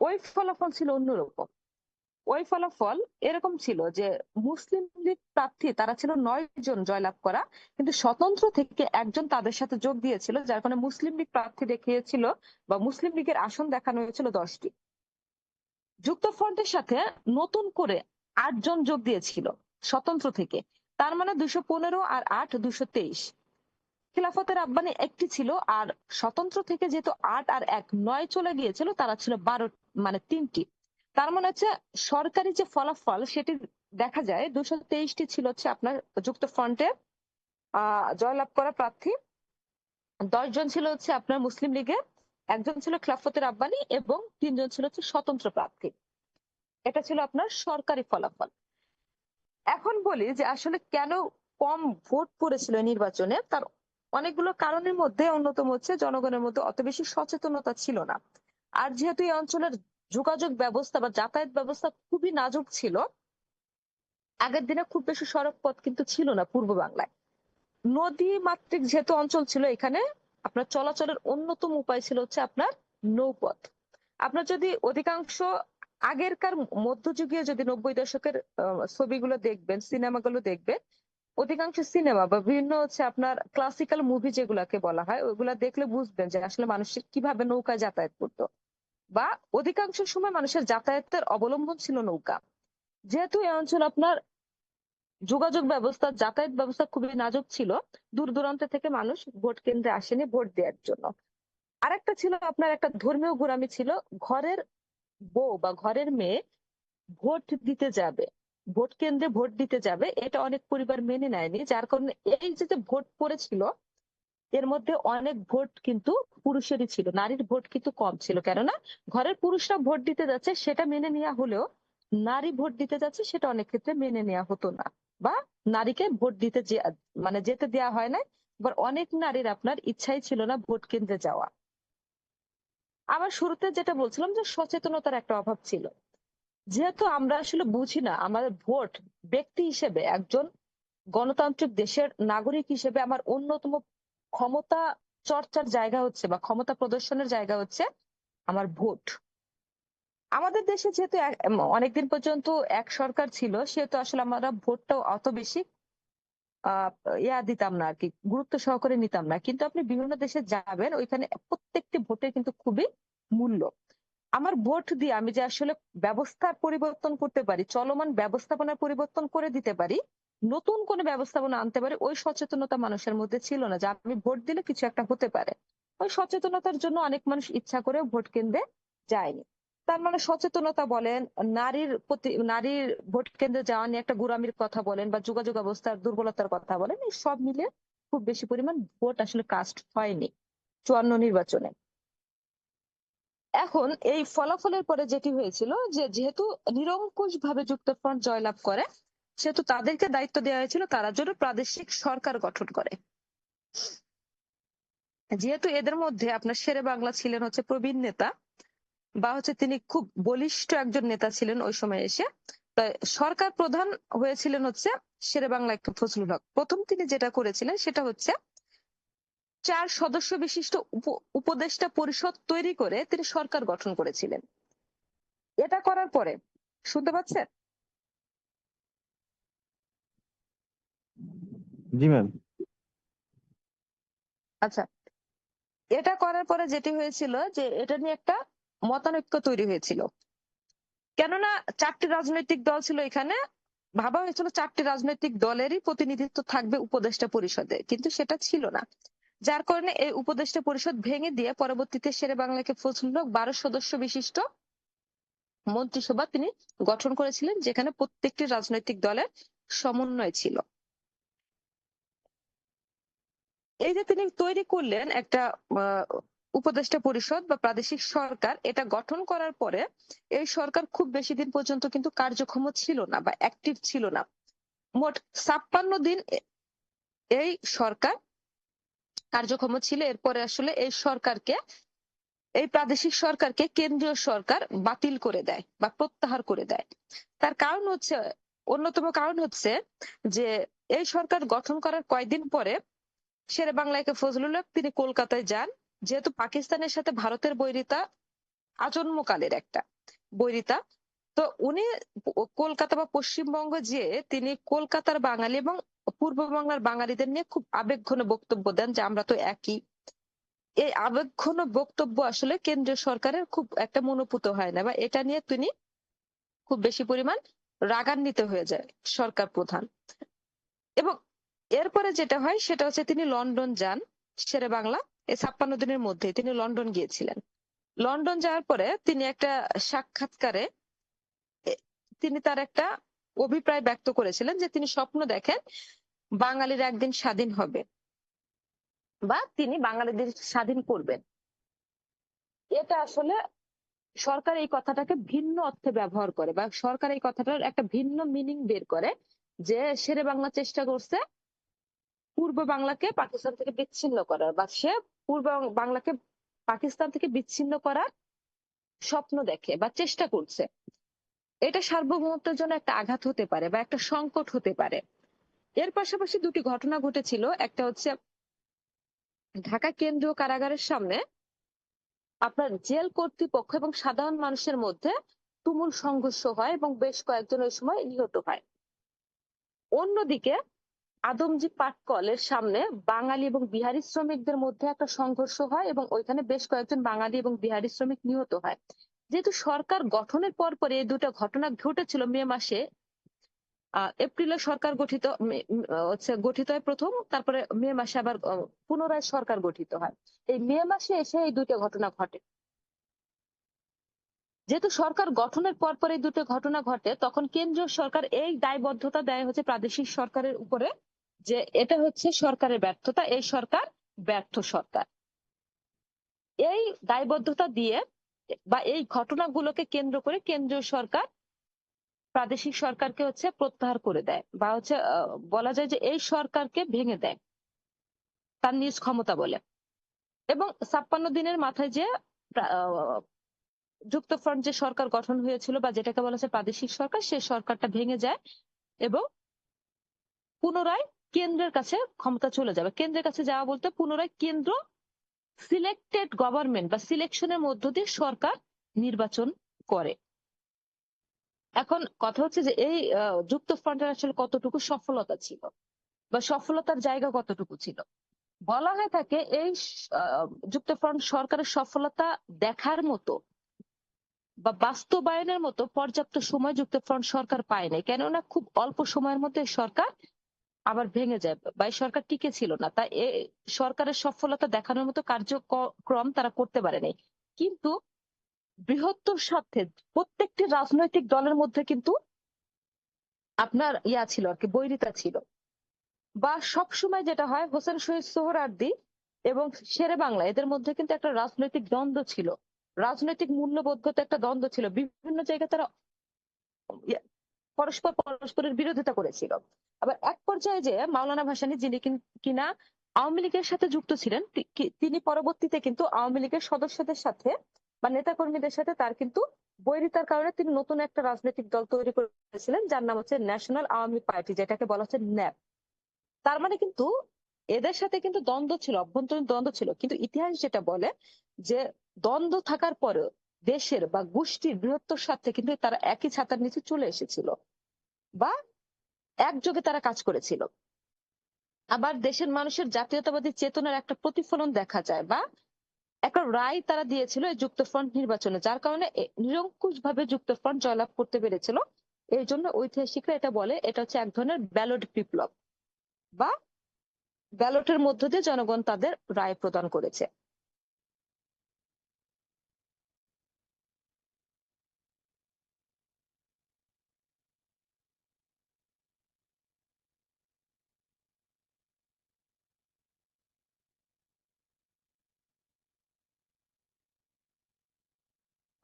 ওই ফলাফল ছিল অন্যরকম। ওই ফলাফল এরকম ছিল যে মুসলিম লীগ প্রার্থী তারা ছিল 9 জন জয়লাভ করা, কিন্তু স্বতন্ত্র থেকে একজন তাদের সাথে যোগ দিয়েছিল, যার কারণে মুসলিম লীগ প্রার্থী দেখিয়েছিল বা মুসলিম লীগের আসন দেখানো হয়েছিল 10টি। যুক্তফ্রন্টের সাথে নতুন করে 8 জন যোগ দিয়েছিল স্বতন্ত্র থেকে। তার মানে 215 আর 8 223। খিলাফতের আব্বানি একটি ছিল, আর স্বতন্ত্র থেকে যেহেতু 8 আর 1 9 চলে গিয়েছিল, তারা ছিল 12, মানে 3টি। তার মানে হচ্ছে সরকারি যে ফলাফল সেটি দেখা যায় 223টি ছিল হচ্ছে আপনার যুক্তফ্রন্টের জয়লাভ করা প্রার্থী, 10 জন ছিল হচ্ছে আপনার মুসলিম লীগের, একজন ছিল খিলাফতের আব্বানি এবং 3 জন ছিল হচ্ছে স্বতন্ত্র প্রার্থী। এটা ছিল আপনার সরকারি ফলাফল। এখন বলি যে আসলে কেন কম ভোট পড়েছিল এই নির্বাচনে। তার অনেকগুলো কারণের মধ্যে অন্যতম হচ্ছে জনগণের মধ্যে অত বেশি সচেতনতা ছিল না। আর যেহেতু এই অঞ্চলের যোগাযোগ ব্যবস্থা বা যাতায়াত ব্যবস্থা খুবই নাজুক ছিল, আগের দিনে খুব বেশি সড়ক পথ কিন্তু ছিল না পূর্ব বাংলায়। নদী মাতৃক যেহেতু অঞ্চল ছিল, এখানে আপনার চলাচলের অন্যতম উপায় ছিল হচ্ছে আপনার নৌপথ। আপনার যদি অধিকাংশ আগেরকার মধ্যযুগীয় যদি 90 দশকের ছবিগুলো দেখবেন, সিনেমাগুলো দেখবেন, অধিকাংশ সিনেমা বা বিভিন্ন হচ্ছে আপনার ক্লাসিক্যাল মুভি যেগুলাকে বলা হয়, ওইগুলা দেখলে বুঝবেন যে আসলে মানুষের কিভাবে নৌকায় যাতায়াত করতো, বা অধিকাংশ সময় মানুষের যাতায়াতের অবলম্বন ছিল নৌকা। যেহেতু এই অঞ্চল আপনার যোগাযোগ ব্যবস্থা যাতায়াত ব্যবস্থা খুবই নাজুক ছিল, দূর দূরান্ত থেকে মানুষ ভোট কেন্দ্রে আসেনি ভোট দেওয়ার জন্য। আরেকটা ছিল আপনার একটা ধর্মীয় গোঁড়ামি ছিল, ঘরের বউ বা ঘরের মেয়ে ভোট দিতে যাবে, ভোট কেন্দ্রে ভোট দিতে যাবে, এটা অনেক পরিবার মেনে নেয়নি। যার কারণে এই যে ভোট পড়েছিল, এর মধ্যে অনেক ভোট কিন্তু পুরুষেরই ছিল, নারীর ভোট কিন্তু কম ছিল। কেননা ঘরের পুরুষরা ভোট দিতে যাচ্ছে সেটা মেনে নেওয়া হলেও, নারী ভোট দিতে যাচ্ছে সেটা অনেক ক্ষেত্রে মেনে নেওয়া হতো না, বা নারীকে ভোট দিতে মানে যেতে দেওয়া হয় না। এবার অনেক নারীর আপনার ইচ্ছাই ছিল না ভোট কেন্দ্রে যাওয়া। আবার শুরুতে যেটা বলছিলাম যে সচেতনতার একটা অভাব ছিল। যেহেতু আমরা আসলে বুঝি না আমাদের ভোট, ব্যক্তি হিসেবে একজন গণতান্ত্রিক দেশের নাগরিক হিসেবে আমার অন্যতম ক্ষমতা চর্চার জায়গা হচ্ছে বা ক্ষমতা প্রদর্শনের জায়গা হচ্ছে আমার ভোট। আমাদের দেশে যেহেতু অনেকদিন পর্যন্ত এক সরকার ছিল, সেহেতু আসলে আমরা ভোটটাও অত বেশি আহ দিতাম না আর কি, গুরুত্ব সহকারে নিতাম না। কিন্তু আপনি বিভিন্ন দেশে যাবেন, ওইখানে প্রত্যেকটি ভোটের কিন্তু খুবই মূল্য। আমার ভোট দিয়ে আমি যে আসলে ব্যবস্থার পরিবর্তন করতে পারি, চলমান ব্যবস্থাপনার পরিবর্তন করে দিতে পারি, নতুন কোন ব্যবস্থাপনা আনতে পারি, ওই সচেতনতা মানুষের মধ্যে ছিল না যে আমি ভোট দিলে কিছু একটা হতে পারে। ওই সচেতনতার জন্য অনেক মানুষ ইচ্ছা করেও ভোট কেন্দ্রে যায়নি। তার মানে সচেতনতা বলেন, নারীর প্রতি, নারীর ভোট কেন্দ্রে যাওয়া নিয়ে একটা গোঁড়ামির কথা বলেন, বা যোগাযোগ ব্যবস্থার দুর্বলতার কথা বলেন, এই সব মিলে খুব বেশি পরিমাণ ভোট আসলে কাস্ট হয়নি 54 নির্বাচনে। এখন এই ফলাফলের পরে যেটি হয়েছিল যে যেহেতু নিরঙ্কুশ ভাবে যুক্তফ্রন্ট জয়লাভ করে, সেহেতু তাদেরকে দায়িত্ব দেওয়া হয়েছিল তারা যেন প্রাদেশিক সরকার গঠন করে। যেহেতু এদের মধ্যে আপনার শেরে বাংলা ছিলেন হচ্ছে প্রবীণ নেতা, বা হচ্ছে তিনি খুব বলিষ্ঠ একজন নেতা ছিলেন ওই সময় এসে, তাই সরকার প্রধান হয়েছিলেন হচ্ছে শেরে বাংলা একটা ফজলুল হক। প্রথম তিনি যেটা করেছিলেন সেটা হচ্ছে 4 সদস্য বিশিষ্ট উপদেষ্টা পরিষদ তৈরি করে তিনি সরকার গঠন করেছিলেন। এটা করার পরে, শুনতে পাচ্ছেন? জি ম্যাম। আচ্ছা, এটা করার পরে যেটি হয়েছিল যে এটা নিয়ে একটা মতানৈক্য তৈরি হয়েছিল। কেননা 4টি রাজনৈতিক দল ছিল এখানে, ভাবা হয়েছিল 4টি রাজনৈতিক দলেরই প্রতিনিধিত্ব থাকবে উপদেষ্টা পরিষদে, কিন্তু সেটা ছিল না। যার কারণে এই উপদেষ্টা পরিষদ ভেঙে দিয়ে পরবর্তীতে শেরে বাংলাকে ফজলুল হক 12 সদস্য বিশিষ্ট মন্ত্রিসভা তিনি গঠন করেছিলেন, যেখানে প্রত্যেকটি রাজনৈতিক দলের সমন্বয় ছিল। এই যে তিনি তৈরি করলেন একটা আহ, উপদেষ্টা পরিষদ বা প্রাদেশিক সরকার, এটা গঠন করার পরে এই সরকার খুব বেশি দিন পর্যন্ত কিন্তু কার্যক্ষম ছিল না বা অ্যাক্টিভ ছিল না। মোট 56 দিন এই সরকার কার্যক্ষম ছিল। এরপরে আসলে এই সরকারকে এই প্রাদেশিক সরকারকে কেন্দ্রীয় সরকার বাতিল করে দেয় বা প্রত্যাহার করে দেয়। তার কারণ হচ্ছে, অন্যতম কারণ হচ্ছে যে এই সরকার গঠন করার কয়েকদিন পরে শেরে বাংলা ফজলুল হক তিনি কলকাতায় যান। যেহেতু পাকিস্তানের সাথে ভারতের বৈরিতা আজন্মকালের একটা বৈরিতা, তো উনি কলকাতা বা পশ্চিমবঙ্গ যে তিনি কলকাতার বাঙালি এবং পূর্ব বাংলার বাঙালিদের নিয়ে খুব আবেগঘন বক্তব্য দেন যে আমরা তো একই। এই আবেগঘন বক্তব্য আসলে কেন্দ্রীয় সরকারের খুব একটা মনোপুত হয় না, বা এটা নিয়ে তিনি খুব বেশি পরিমাণ রাগান্বিত হয়ে যায় সরকার প্রধান। এবং এরপরে যেটা হয় সেটা হচ্ছে তিনি লন্ডন যান। শেরে বাংলা এই 56 দিনের মধ্যে তিনি লন্ডন গিয়েছিলেন। লন্ডন যাওয়ার পরে তিনি একটা সাক্ষাৎকারে তিনি তার একটা অভিপ্রায় ব্যক্ত করেছিলেন যে তিনি স্বপ্ন দেখেন বাঙালির একদিন স্বাধীন হবে বা তিনি বাঙালিদের স্বাধীন করবেন। এটা আসলে সরকার এই কথাটাকে ভিন্ন অর্থে ব্যবহার করে, বা সরকার এই কথাটার একটা ভিন্ন মিনিং বের করে যে শেরে বাংলা চেষ্টা করছে পূর্ব বাংলাকে পাকিস্তান থেকে বিচ্ছিন্ন করার, বা সে পূর্ব বাংলাকে পাকিস্তান থেকে বিচ্ছিন্ন করার স্বপ্ন দেখে বা চেষ্টা করছে। এটা সার্বভৌমত্বের জন্য একটা আঘাত হতে পারে বা একটা সংকট হতে পারে। এর পাশাপাশি দুটি ঘটনা ঘটেছিল। একটা হচ্ছে ঢাকা কেন্দ্রীয় কারাগারের সামনে আপনার জেল কর্তৃপক্ষ এবং সাধারণ মানুষের মধ্যে তুমুল সংঘর্ষ হয় এবং বেশ কয়েকজন ওই সময় নিহত হয়। অন্যদিকে আদমজী পাটকলের সামনে বাঙালি এবং বিহারি শ্রমিকদের মধ্যে একটা সংঘর্ষ হয় এবং ওইখানে বেশ কয়েকজন বাঙালি এবং বিহারি শ্রমিক নিহত হয়। যেহেতু সরকার গঠনের পর পরে এই দুটো ঘটনা ঘটেছিল মে মাসে, এপ্রিলে সরকার গঠিত হয় প্রথম, তারপরে মে মাসে আবার পুনরায় সরকার গঠিত হয়। এই মে মাসে এসে এই দুটো ঘটনা ঘটে। যেহেতু সরকার গঠনের পর পর এই দুটো ঘটনা ঘটে, তখন কেন্দ্রীয় সরকার এই দায়বদ্ধতা দেয় হচ্ছে প্রাদেশিক সরকারের উপরে যে এটা হচ্ছে সরকারের ব্যর্থতা, এই সরকার ব্যর্থ সরকার। এই দায়বদ্ধতা দিয়ে বা এই ঘটনাগুলোকে কেন্দ্র করে কেন্দ্রীয় সরকার প্রাদেশিক সরকারকে হচ্ছে প্রত্যাহার করে দেয়, বা হচ্ছে বলা যায় যে এই সরকারকে ভেঙে দেয় তার নিজ ক্ষমতা বলে। এবং 56 দিনের মাথায় যে যুক্তফ্রন্ট যে সরকার গঠন হয়েছিল বা যেটাকে বলা হচ্ছে প্রাদেশিক সরকার, সেই সরকারটা ভেঙে যায় এবং পুনরায় কেন্দ্রের কাছে ক্ষমতা চলে যাবে। কেন্দ্রের কাছে যাওয়া বলতে পুনরায় কেন্দ্র সিলেক্টেড গভর্নমেন্ট বা সিলেকশনের মধ্য দিয়ে সরকার নির্বাচন করে। এখন কথা হচ্ছে যে এই যুক্তফ্রন্টের আসলে কতটুকু সফলতা ছিল বা সফলতার জায়গা কতটুকু ছিল। বলা হয়ে থাকে এই যুক্তফ্রন্ট সরকারের সফলতা দেখার মতো বা বাস্তবায়নের মতো পর্যাপ্ত সময় যুক্তফ্রন্ট সরকার পায় নাই, কেননা খুব অল্প সময়ের মধ্যে সরকার আবার ভেঙে যায় বা এই সরকার টিকে ছিল না। তাই সরকারের সফলতা দেখানোর মতো কার্যক্রম তারা করতে পারে নাই। কিন্তু বৃহত্তর স্বার্থে প্রত্যেকটি রাজনৈতিক দলের মধ্যে কিন্তু আপনার ছিল আর কি, বৈরিতা ছিল। বা সবসময় যেটা হয় হোসেন শহীদ সোহরাওয়ার্দী এবং শেরে বাংলা এদের মধ্যে কিন্তু একটা রাজনৈতিক দ্বন্দ্ব ছিল, রাজনৈতিক মূল্যবোধগত একটা দ্বন্দ্ব ছিল। বিভিন্ন জায়গায় তারা পরস্পর পরস্পরের বিরোধিতা করেছিল। আবার এক পর্যায়ে যে মাওলানা ভাসানী যিনি কিনা আওয়ামী লীগের সাথে যুক্ত ছিলেন, তিনি পরবর্তীতে কিন্তু আওয়ামী লীগের সদস্যদের সাথে বা নেতাকর্মীদের সাথে তার কিন্তু বৈরিতার কারণে তিনি নতুন একটা রাজনৈতিক দল তৈরি করেছিলেন যার নাম হচ্ছে ন্যাশনাল আওয়ামী পার্টি, যেটাকে বলা হচ্ছে ন্যাপ। তার মানে কিন্তু এদের সাথে কিন্তু দ্বন্দ্ব ছিল, অভ্যন্তরীণ দ্বন্দ্ব ছিল, কিন্তু ইতিহাস যেটা বলে যে দ্বন্দ্ব থাকার পরেও দেশের বা গোষ্ঠীর বৃহত্তর স্বার্থে কিন্তু তারা একই ছাতার নিচে চলে এসেছিল বা একযোগে তারা কাজ করেছিল। আবার দেশের মানুষের জাতীয়তাবাদী চেতনার একটা প্রতিফলন দেখা যায় বা একটা রায় তারা দিয়েছিল এই যুক্তফ্রন্ট নির্বাচনে, যার কারণে নিরঙ্কুশ ভাবে যুক্তফ্রন্ট জয়লাভ করতে পেরেছিল। এই জন্য ঐতিহাসিকরা এটা বলে এটা হচ্ছে এক ধরনের ব্যালট বিপ্লব বা ব্যালটের মধ্য দিয়ে জনগণ তাদের রায় প্রদান করেছে।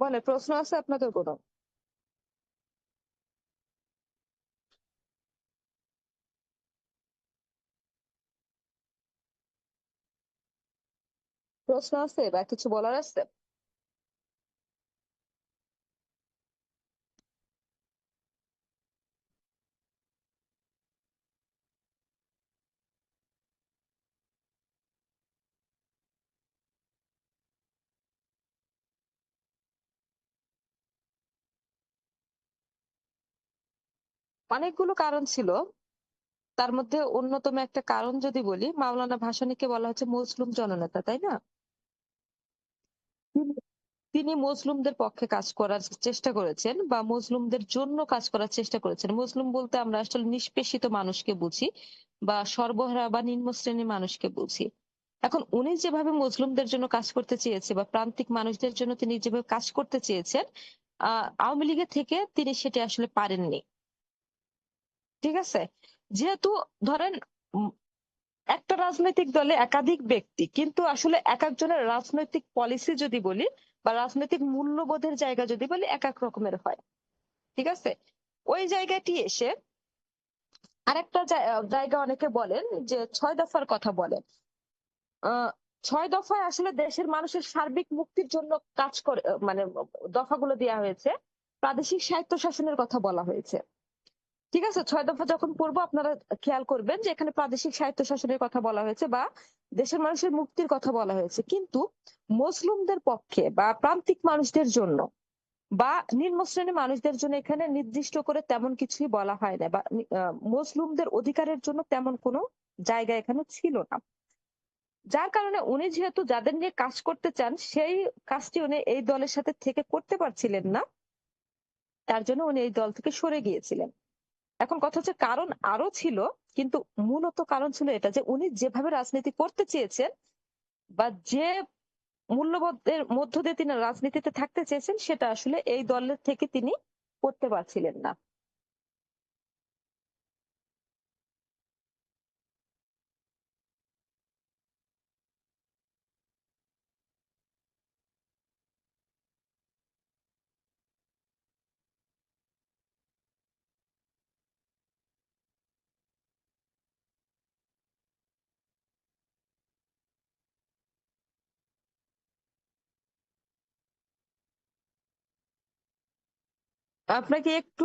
বলে প্রশ্ন আছে আপনাদের কোনো? প্রশ্ন আছে বা কিছু বলার আছে? অনেকগুলো কারণ ছিল। তার মধ্যে অন্যতম একটা কারণ যদি বলি, মাওলানা ভাসানীকে বলা হচ্ছে মজলুম জননেতা, তাই না? তিনি তিনি মজলুমদের পক্ষে কাজ করার চেষ্টা করেছেন বা মজলুমদের জন্য কাজ করার চেষ্টা করেছেন। মজলুম বলতে আমরা আসলে নিষ্পেষিত মানুষকে বুঝি বা সর্বহারা বা নিম্ন শ্রেণীর মানুষকে বুঝি। এখন উনি যেভাবে মজলুমদের জন্য কাজ করতে চেয়েছে বা প্রান্তিক মানুষদের জন্য তিনি যেভাবে কাজ করতে চেয়েছেন, আওয়ামী লীগের থেকে তিনি সেটি আসলে পারেননি। ঠিক আছে? যেহেতু ধরেন উম একটা রাজনৈতিক দলে একাধিক ব্যক্তি, কিন্তু আসলে একেকজনের রাজনৈতিক পলিসি যদি বলি বা রাজনৈতিক মূল্যবোধের জায়গা যদি বলি একেক রকমের হয়। ঠিক আছে? ওই জায়গাটি এসে আরেকটা জায়গা অনেকে বলেন যে ৬ দফার কথা বলেন। আ ৬ দফায় আসলে দেশের মানুষের সার্বিক মুক্তির জন্য কাজ করে, মানে দফাগুলো দেয়া হয়েছে। প্রাদেশিক স্বায়ত্তশাসনের কথা বলা হয়েছে। ঠিক আছে? ৬ দফা যখন পড়বো আপনারা খেয়াল করবেন যে এখানে প্রাদেশিক স্বায়ত্তশাসনের কথা বলা হয়েছে বা দেশের মানুষের মুক্তির কথা বলা হয়েছে। কিন্তু মজলুমদের পক্ষে বা প্রান্তিক মানুষদের জন্য বা নিম্ন শ্রেণীর মানুষদের জন্য এখানে নির্দিষ্ট করে তেমন কিছুই বলা হয় না বা মজলুমদের অধিকারের জন্য তেমন কোনো জায়গা এখানে ছিল না। যার কারণে উনি যেহেতু যাদের নিয়ে কাজ করতে চান সেই কাজটি উনি এই দলের সাথে থেকে করতে পারছিলেন না। তার জন্য উনি এই দল থেকে সরে গিয়েছিলেন। এখন কথা হচ্ছে কারণ আরো ছিল, কিন্তু মূলত কারণ ছিল এটা যে উনি যেভাবে রাজনীতি করতে চেয়েছেন বা যে মূল্যবোধের মধ্য দিয়ে তিনি রাজনীতিতে থাকতে চেয়েছেন সেটা আসলে এই দলের থেকে তিনি করতে পারছিলেন না। আপনাকে একটু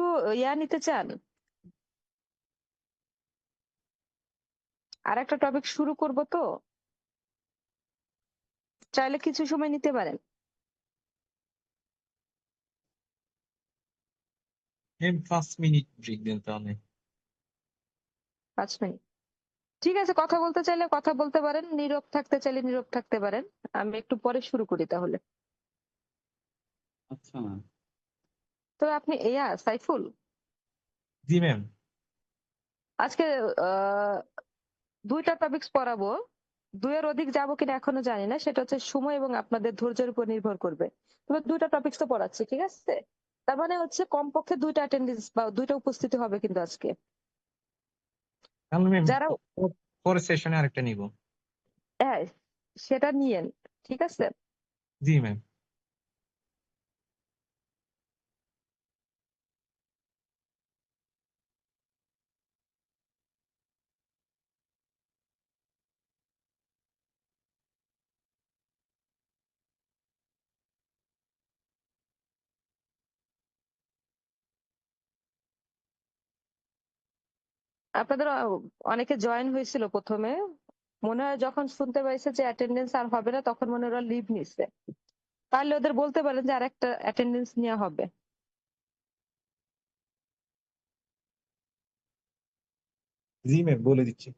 নিতে চান? আর একটা টপিক শুরু করব তো, চাইলে কিছু সময় নিতে পারেন। এই 5 মিনিট ব্রেক দেন তাহলে। 5 মিনিট। ঠিক আছে, কথা বলতে চাইলে কথা বলতে পারেন, নীরব থাকতে চাইলে নীরব থাকতে পারেন। আমি একটু পরে শুরু করি তাহলে। আচ্ছা ম্যাম। তো আপনি সাইফুল, জি ম্যাম। আজকে আহ 2টা টপিকস পড়াবো। 2 এর অধিক যাবো কিনা এখনো জানি না, সেটা হচ্ছে সময় এবং আপনাদের ধৈর্যের উপর নির্ভর করবে। তবে 2টা টপিকস তো পড়াচ্ছি, ঠিক আছে? তার মানে হচ্ছে কমপক্ষে 2টা অ্যাটেন্ডেন্স বা 2টা উপস্থিতি হবে কিন্তু আজকে। তাহলে ম্যাম যারা পরের সেশনে আরেকটা নিব। হ্যাঁ, সেটা নিয়েন। ঠিক আছে? জি ম্যাম। আপনাদের অনেকে জয়েন হয়েছিল প্রথমে, মনে হয় যখন শুনতে পাইছে যে অ্যাটেন্ডেন্স আর হবে না তখন মনে হয় ওরা লিভ নিচ্ছে। তাহলে ওদের বলতে পারেন যে আরেকটা অ্যাটেন্ডেন্স নেওয়া হবে। জি ম্যাম, বলে দিচ্ছি।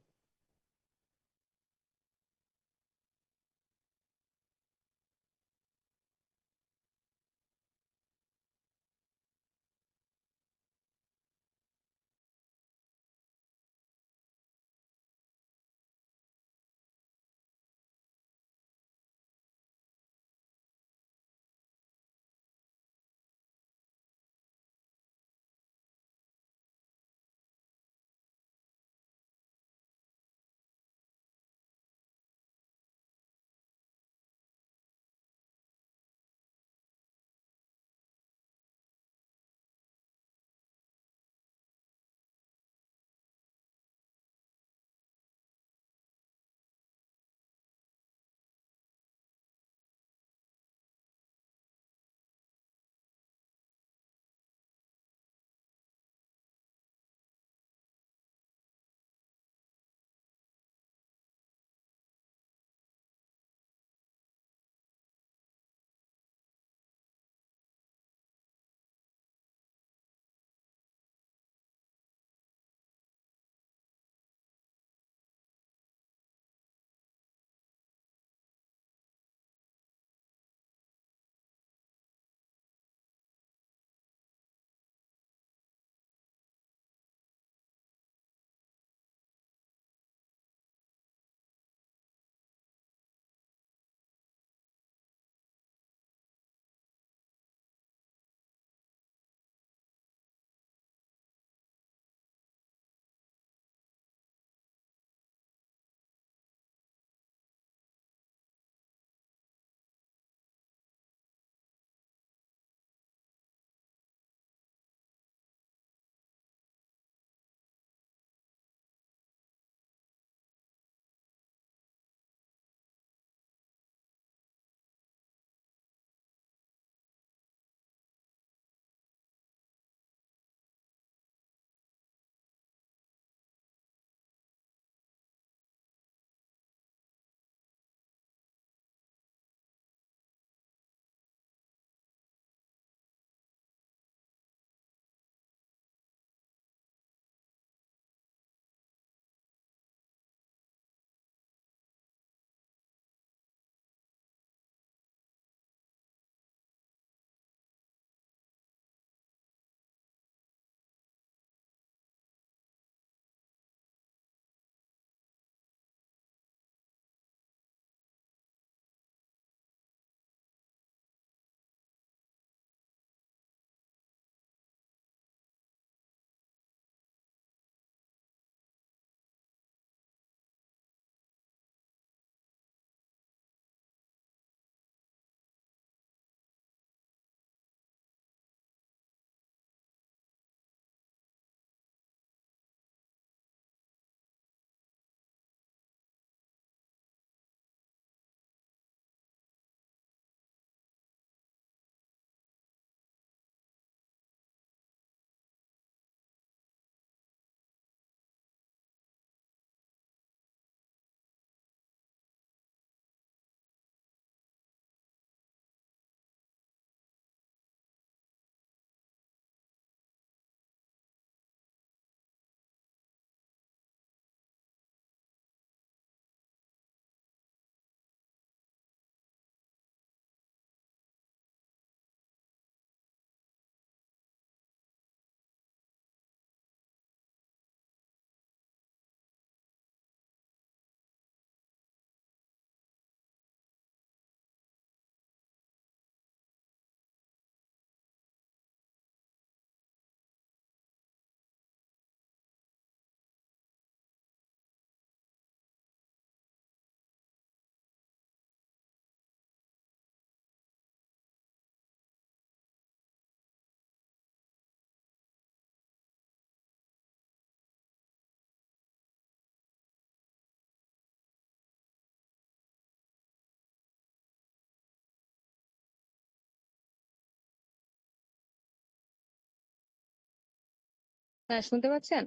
হ্যাঁ, শুনতে পাচ্ছেন?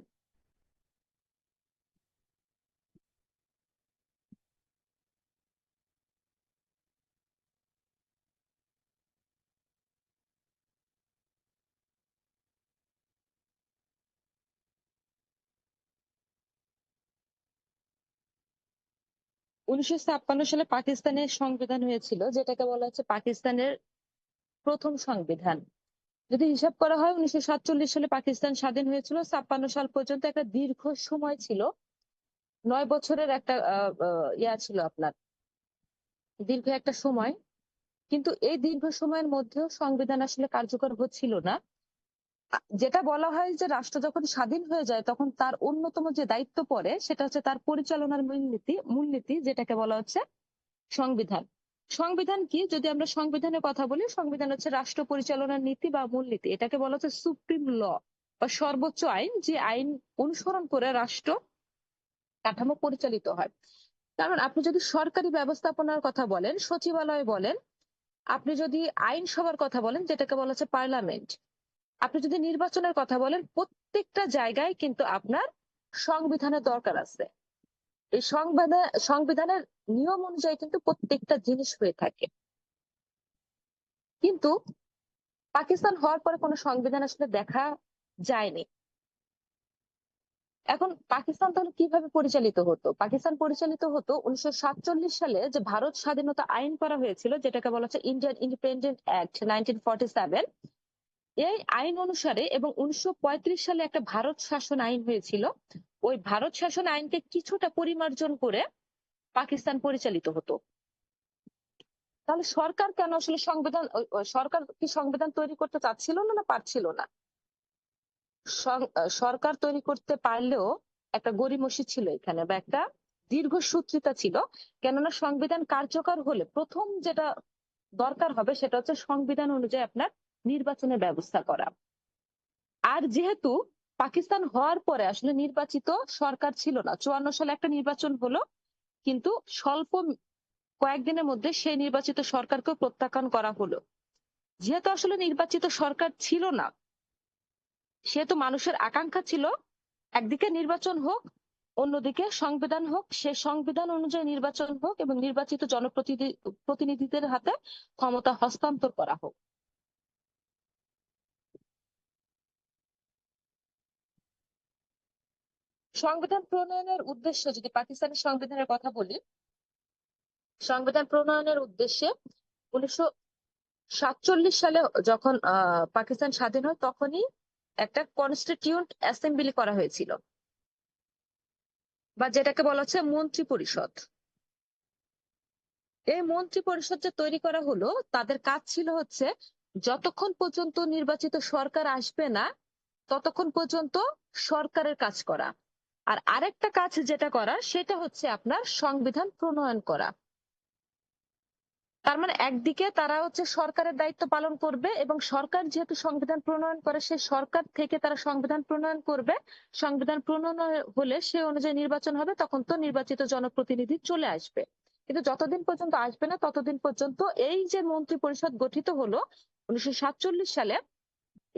উনিশশো 56 সালে পাকিস্তানের সংবিধান হয়েছিল, যেটাকে বলা হচ্ছে পাকিস্তানের প্রথম সংবিধান। যদি হিসাব করা হয়, 1947 সালে পাকিস্তান স্বাধীন হয়েছিল, 56 সাল পর্যন্ত একটা দীর্ঘ সময় ছিল। 9 বছরের একটা ইয়া ছিল আপনার, দীর্ঘ একটা সময়। কিন্তু এই দীর্ঘ সময়ের মধ্যেও সংবিধান আসলে কার্যকর হচ্ছিল না। যেটা বলা হয় যে রাষ্ট্র যখন স্বাধীন হয়ে যায় তখন তার অন্যতম যে দায়িত্ব পড়ে সেটা হচ্ছে তার পরিচালনার মূলনীতি, যেটাকে বলা হচ্ছে সংবিধান। সংবিধান কি? যদি আমরা সংবিধানের কথা বলি, সংবিধান হচ্ছে রাষ্ট্র পরিচালনার নীতি বা মূলনীতি। এটাকে বলা হচ্ছে সুপ্রিম ল বা সর্বোচ্চ আইন, যে আইন অনুসরণ করে রাষ্ট্র কাঠামো পরিচালিত হয়। কারণ আপনি যদি সরকারি ব্যবস্থাপনার কথা বলেন, সচিবালয় বলেন, আপনি যদি আইনসভার কথা বলেন, যেটাকে বলা হচ্ছে পার্লামেন্ট, আপনি যদি নির্বাচনের কথা বলেন, প্রত্যেকটা জায়গায় কিন্তু আপনার সংবিধানের দরকার আছে। এই সংবিধানের নিয়ম অনুযায়ী কিন্তু প্রত্যেকটা জিনিস হয়ে থাকে। কিন্তু পাকিস্তান হওয়ার পরে কোনো সংবিধান আসলে দেখা যায়নি। এখন পাকিস্তান তাহলে কিভাবে পরিচালিত হতো? পাকিস্তান পরিচালিত হতো 1947 সালে যে ভারত স্বাধীনতা আইন করা হয়েছিল, যেটাকে বলা হচ্ছে ইন্ডিয়ান ইন্ডিপেন্ডেন্ট অ্যাক্ট 1947। এই আইন অনুসারে এবং 1935 সালে একটা ভারত শাসন আইন হয়েছিল। ওই ভারত শাসন আইনকে কিছুটা পরিমার্জন করে পাকিস্তান পরিচালিত হতো। তাহলে সরকার কেন আসলে সরকার কি সংবিধান তৈরি করতে চাচ্ছিল না, না পারছিল না? সরকার তৈরি করতে পারলেও একটা গড়িমসি ছিল এখানে, বা একটা দীর্ঘসূত্রিতা ছিল। কেননা সংবিধান কার্যকর হলে প্রথম যেটা দরকার হবে সেটা হচ্ছে সংবিধান অনুযায়ী আপনার নির্বাচনের ব্যবস্থা করা। আর যেহেতু পাকিস্তান হওয়ার পরে আসলে নির্বাচিত সরকার ছিল না, 54 সালে একটা নির্বাচন হলো, কিন্তু স্বল্প কয়েকদিনের মধ্যে সেই নির্বাচিত সরকারকেও প্রত্যাখ্যান করা হলো। যেহেতু আসলে নির্বাচিত সরকার ছিল না, সেহেতু মানুষের আকাঙ্ক্ষা ছিল একদিকে নির্বাচন হোক, অন্যদিকে সংবিধান হোক, সে সংবিধান অনুযায়ী নির্বাচন হোক এবং নির্বাচিত প্রতিনিধিদের হাতে ক্ষমতা হস্তান্তর করা হোক। সংবিধান প্রণয়নের উদ্দেশ্য, যদি পাকিস্তানের সংবিধানের কথা বলি, সংবিধান প্রণয়নের উদ্দেশ্যে 1947 সালে যখন পাকিস্তান স্বাধীন হয় তখনই একটা কনস্টিটিউন্ট অ্যাসেম্বলি করা হয়েছিল, বা যেটাকে বলা হচ্ছে মন্ত্রী পরিষদ। এই মন্ত্রী পরিষদ যে তৈরি করা হলো, তাদের কাজ ছিল হচ্ছে যতক্ষণ পর্যন্ত নির্বাচিত সরকার আসবে না ততক্ষণ পর্যন্ত সরকারের কাজ করা। আর আরেকটা কাজ যেটা করা সেটা হচ্ছে আপনার সংবিধান প্রণয়ন করা। তার মানে একদিকে তারা হচ্ছে সরকারের দায়িত্ব পালন করবে, এবং সরকার যেহেতু সংবিধান প্রণয়ন করে, সেই সরকার থেকে তারা সংবিধান প্রণয়ন করবে। সংবিধান প্রণয়ন হলে সে অনুযায়ী নির্বাচন হবে, তখন তো নির্বাচিত জনপ্রতিনিধি চলে আসবে। কিন্তু যতদিন পর্যন্ত আসবে না ততদিন পর্যন্ত এই যে মন্ত্রী পরিষদ গঠিত হলো 1947 সালে,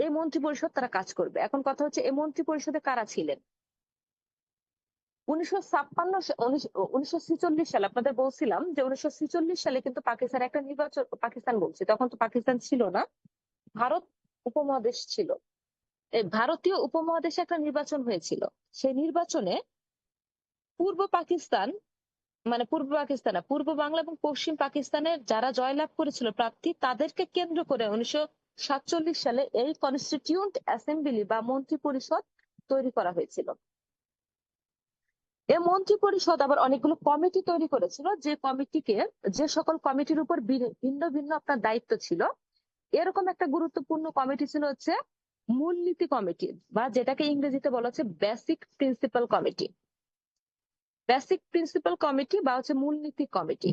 এই মন্ত্রী পরিষদ তারা কাজ করবে। এখন কথা হচ্ছে এই মন্ত্রী পরিষদে কারা ছিলেন? 1946 সালে আপনাদের বলছিলাম যে 1946 সালে কিন্তু পাকিস্তান একটা নির্বাচন, পাকিস্তান বলছি, তখন তো পাকিস্তান ছিল না, ভারত উপমহাদেশ ছিল। এই ভারতীয় উপমহাদেশে একটা নির্বাচন হয়েছিল। সেই নির্বাচনে পূর্ব পাকিস্তান, মানে পূর্ব পাকিস্তান না, পূর্ব বাংলা এবং পশ্চিম পাকিস্তানের যারা জয়লাভ করেছিল প্রার্থী, তাদেরকে কেন্দ্র করে 1947 সালে এই কনস্টিটিউন্ট অ্যাসেম্বলি বা মন্ত্রী পরিষদ তৈরি করা হয়েছিল। এই মন্ত্রী পরিষদ আবার অনেকগুলো কমিটি তৈরি করেছিল, যে কমিটিকে, যে সকল কমিটির উপর ভিন্ন ভিন্ন আপনার দায়িত্ব ছিল। এরকম একটা গুরুত্বপূর্ণ কমিটি ছিল হচ্ছে মূলনীতি কমিটি, বা যেটাকে ইংরেজিতে বলা হচ্ছে basic principal committee. Basic principal committee বা হচ্ছে মূলনীতি কমিটি।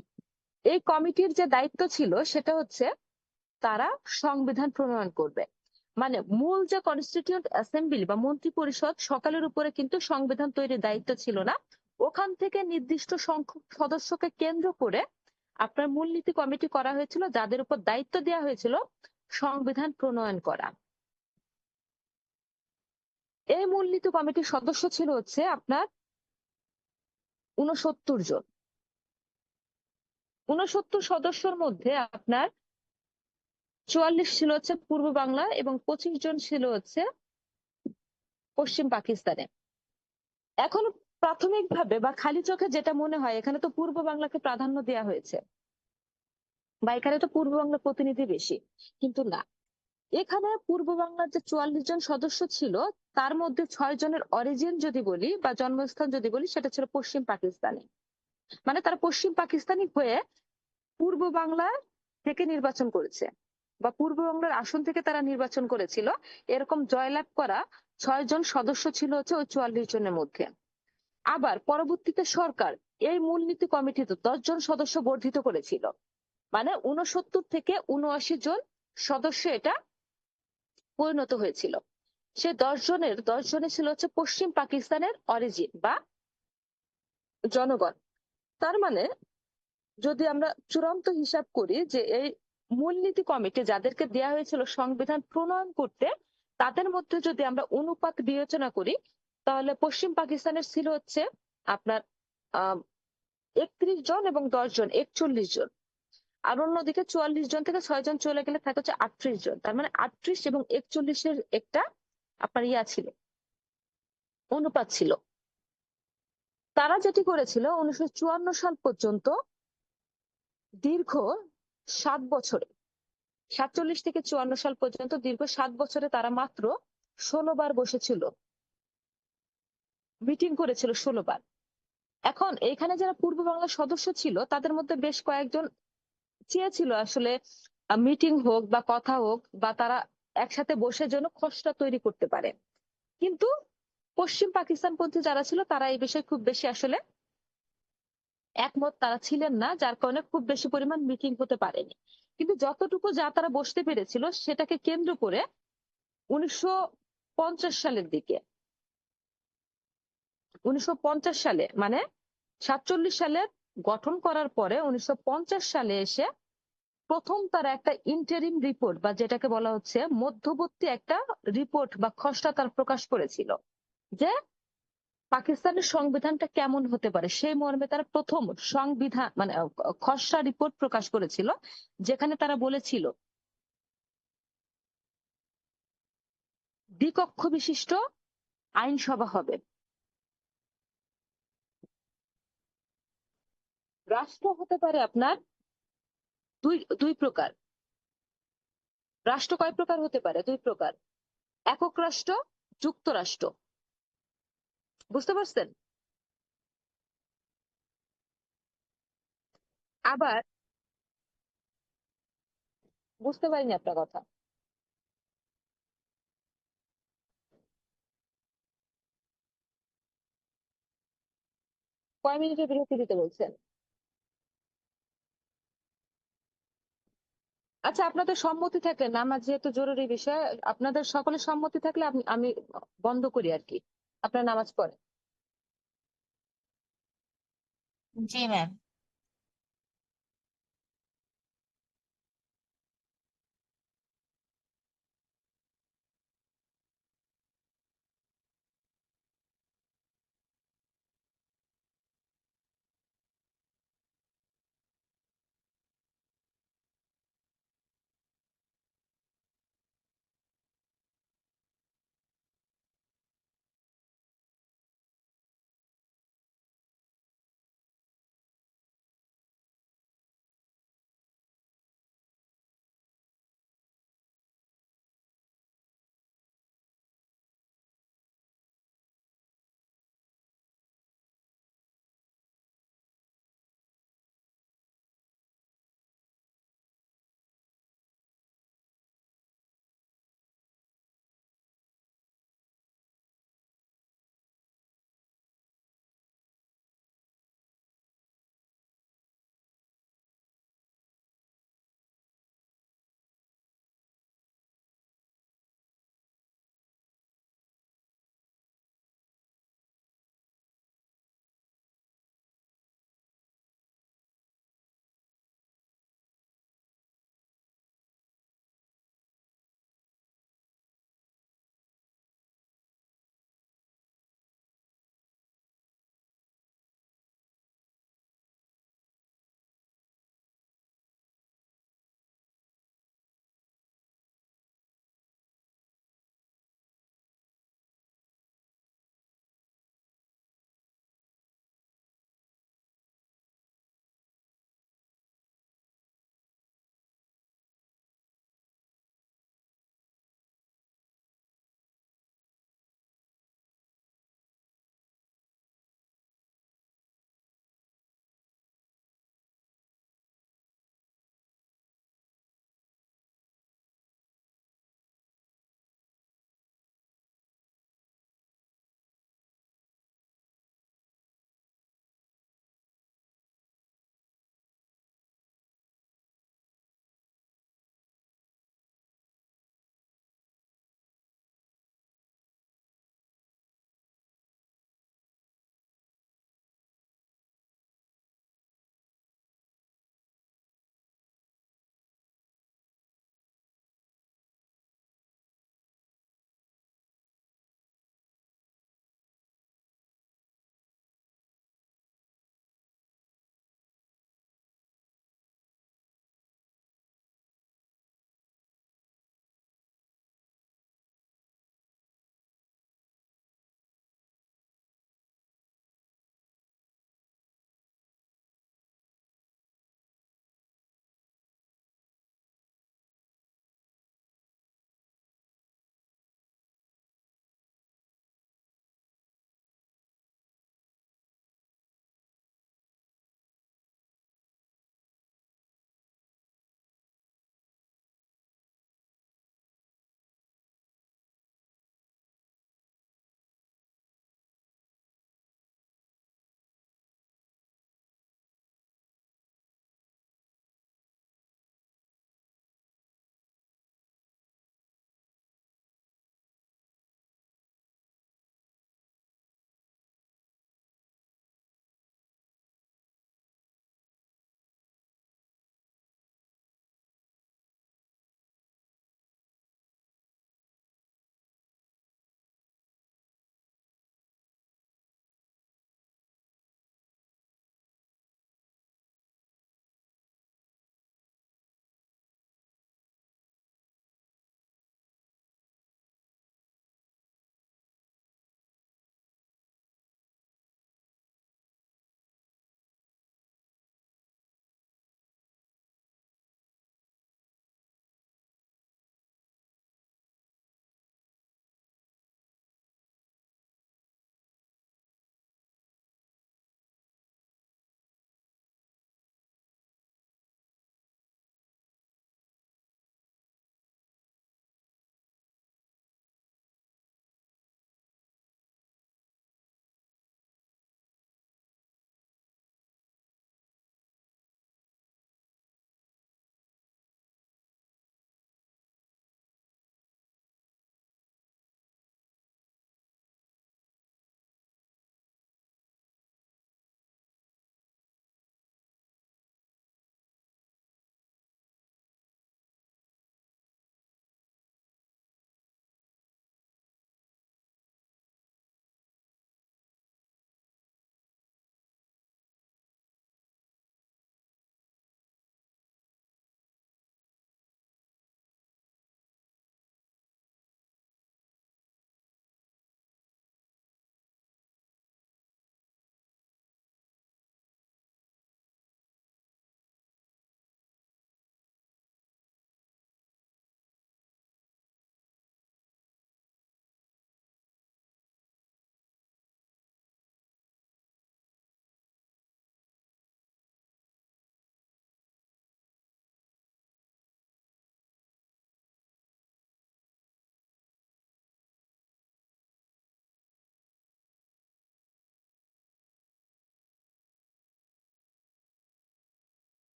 এই কমিটির যে দায়িত্ব ছিল সেটা হচ্ছে তারা সংবিধান প্রণয়ন করবে। মানে মূল যে কনস্টিটিউন্ট অ্যাসেম্বলি বা মন্ত্রী পরিষদ সকালের উপরে কিন্তু সংবিধান তৈরির দায়িত্ব ছিল না। ওখান থেকে নির্দিষ্ট সংখ্যক সদস্যকে কেন্দ্র করে আপনার মূলনীতি কমিটি করা হয়েছিল, যাদের উপর দায়িত্ব দেওয়া হয়েছিল সংবিধান প্রণয়ন করা। এই মূলনীতি কমিটির সদস্য ছিল হচ্ছে আপনার 69 জন। 69 সদস্যর মধ্যে আপনার 44 ছিল হচ্ছে পূর্ব বাংলা এবং 25 জন ছিল হচ্ছে পশ্চিম পাকিস্তানে। এখন প্রাথমিকভাবে বা খালি চোখে যেটা মনে হয়, এখানে তো পূর্ব বাংলাকে প্রাধান্য দেওয়া হয়েছে বা এখানে তো পূর্ব বাংলার প্রতিনিধি বেশি, কিন্তু না। এখানে পূর্ব বাংলার যে 44 জন সদস্য ছিল, তার মধ্যে 6 জনের অরিজিন যদি বলি বা জন্মস্থান যদি বলি, সেটা ছিল পশ্চিম পাকিস্তানে। মানে তারা পশ্চিম পাকিস্তানি হয়ে পূর্ব বাংলা থেকে নির্বাচন করেছে বা পূর্ব বাংলার আসন থেকে তারা নির্বাচন করেছিল। এরকম জয়লাভ করা 6 জন সদস্য ছিল হচ্ছে ওই 44 জনের মধ্যে। আবার পরবর্তীতে সরকার এই মূলনীতি কমিটিতে 10 জন সদস্য বর্ধিত করেছিল। মানে 69 থেকে 79 জন সদস্য এটা পরিণত হয়েছিল। সে 10 জনে ছিল হচ্ছে পশ্চিম পাকিস্তানের অরিজিন বা জনগণ। তার মানে যদি আমরা চূড়ান্ত হিসাব করি যে এই মূলনীতি কমিটি যাদেরকে দেওয়া হয়েছিল সংবিধান প্রণয়ন করতে, তাদের মধ্যে যদি আমরা অনুপাত বিবেচনা করি, তাহলে পশ্চিম পাকিস্তানের ছিল হচ্ছে আপনার 31 জন এবং 10 জন 41 জন। আর অন্যদিকে 44 জন থেকে 6 জন চলে গেলে থাকে হচ্ছে 38 জন। তার মানে 38 এবং 41-এর একটা আপনার ছিল, অনুপাত ছিল। তারা যেটি করেছিল 1954 সাল পর্যন্ত, দীর্ঘ 7 বছরে, 47 থেকে 54 সাল পর্যন্ত দীর্ঘ 7 বছরে তারা মাত্র 16 বার বসেছিল, মিটিং করেছিল 16 বার। এখন এইখানে যারা পূর্ব বাংলার সদস্য ছিল, তাদের মধ্যে বেশ কয়েকজন চেয়েছিল আসলে মিটিং হোক বা কথা হোক বা তারা একসাথে বসে যেন খসড়া তৈরি করতে পারে। কিন্তু পশ্চিম পাকিস্তানপন্থী যারা ছিল, তারা এই বিষয়ে খুব বেশি আসলে একমত তারা ছিলেন না, যার কারণে খুব বেশি পরিমাণ মিটিং হতে পারেনি। কিন্তু যতটুকু যা তারা বসতে পেরেছিল, সেটাকে কেন্দ্র করে 1950 সালের দিকে, 1950 সালে মানে 47 সালের গঠন করার পরে 1950 সালে এসে প্রথম তারা একটা ইন্টারিম রিপোর্ট বা যেটাকে বলা হচ্ছে মধ্যবর্তী একটা রিপোর্ট বা খসড়া তার প্রকাশ করেছিল, যে পাকিস্তানের সংবিধানটা কেমন হতে পারে সেই মর্মে তারা প্রথম সংবিধান মানে খসড়া রিপোর্ট প্রকাশ করেছিল, যেখানে তারা বলেছিল দ্বিকক্ষ বিশিষ্ট আইনসভা হবে। রাষ্ট্র হতে পারে আপনার দুই দুই প্রকার। রাষ্ট্র কয় প্রকার হতে পারে? 2 প্রকার। একক রাষ্ট্র, যুক্তরাষ্ট্র। বুঝতে পারছেন? আবার বুঝতে পারিনি আপনার কথা। কয় মিনিটের বিরতি দিতে বলছেন? আচ্ছা, আপনাদের সম্মতি থাকলে, নামাজ যেহেতু জরুরি বিষয়, আপনাদের সকলের সম্মতি থাকলে আমি বন্ধ করি আর কি, আপনার নামাজ পড়ে। জি ম্যাম।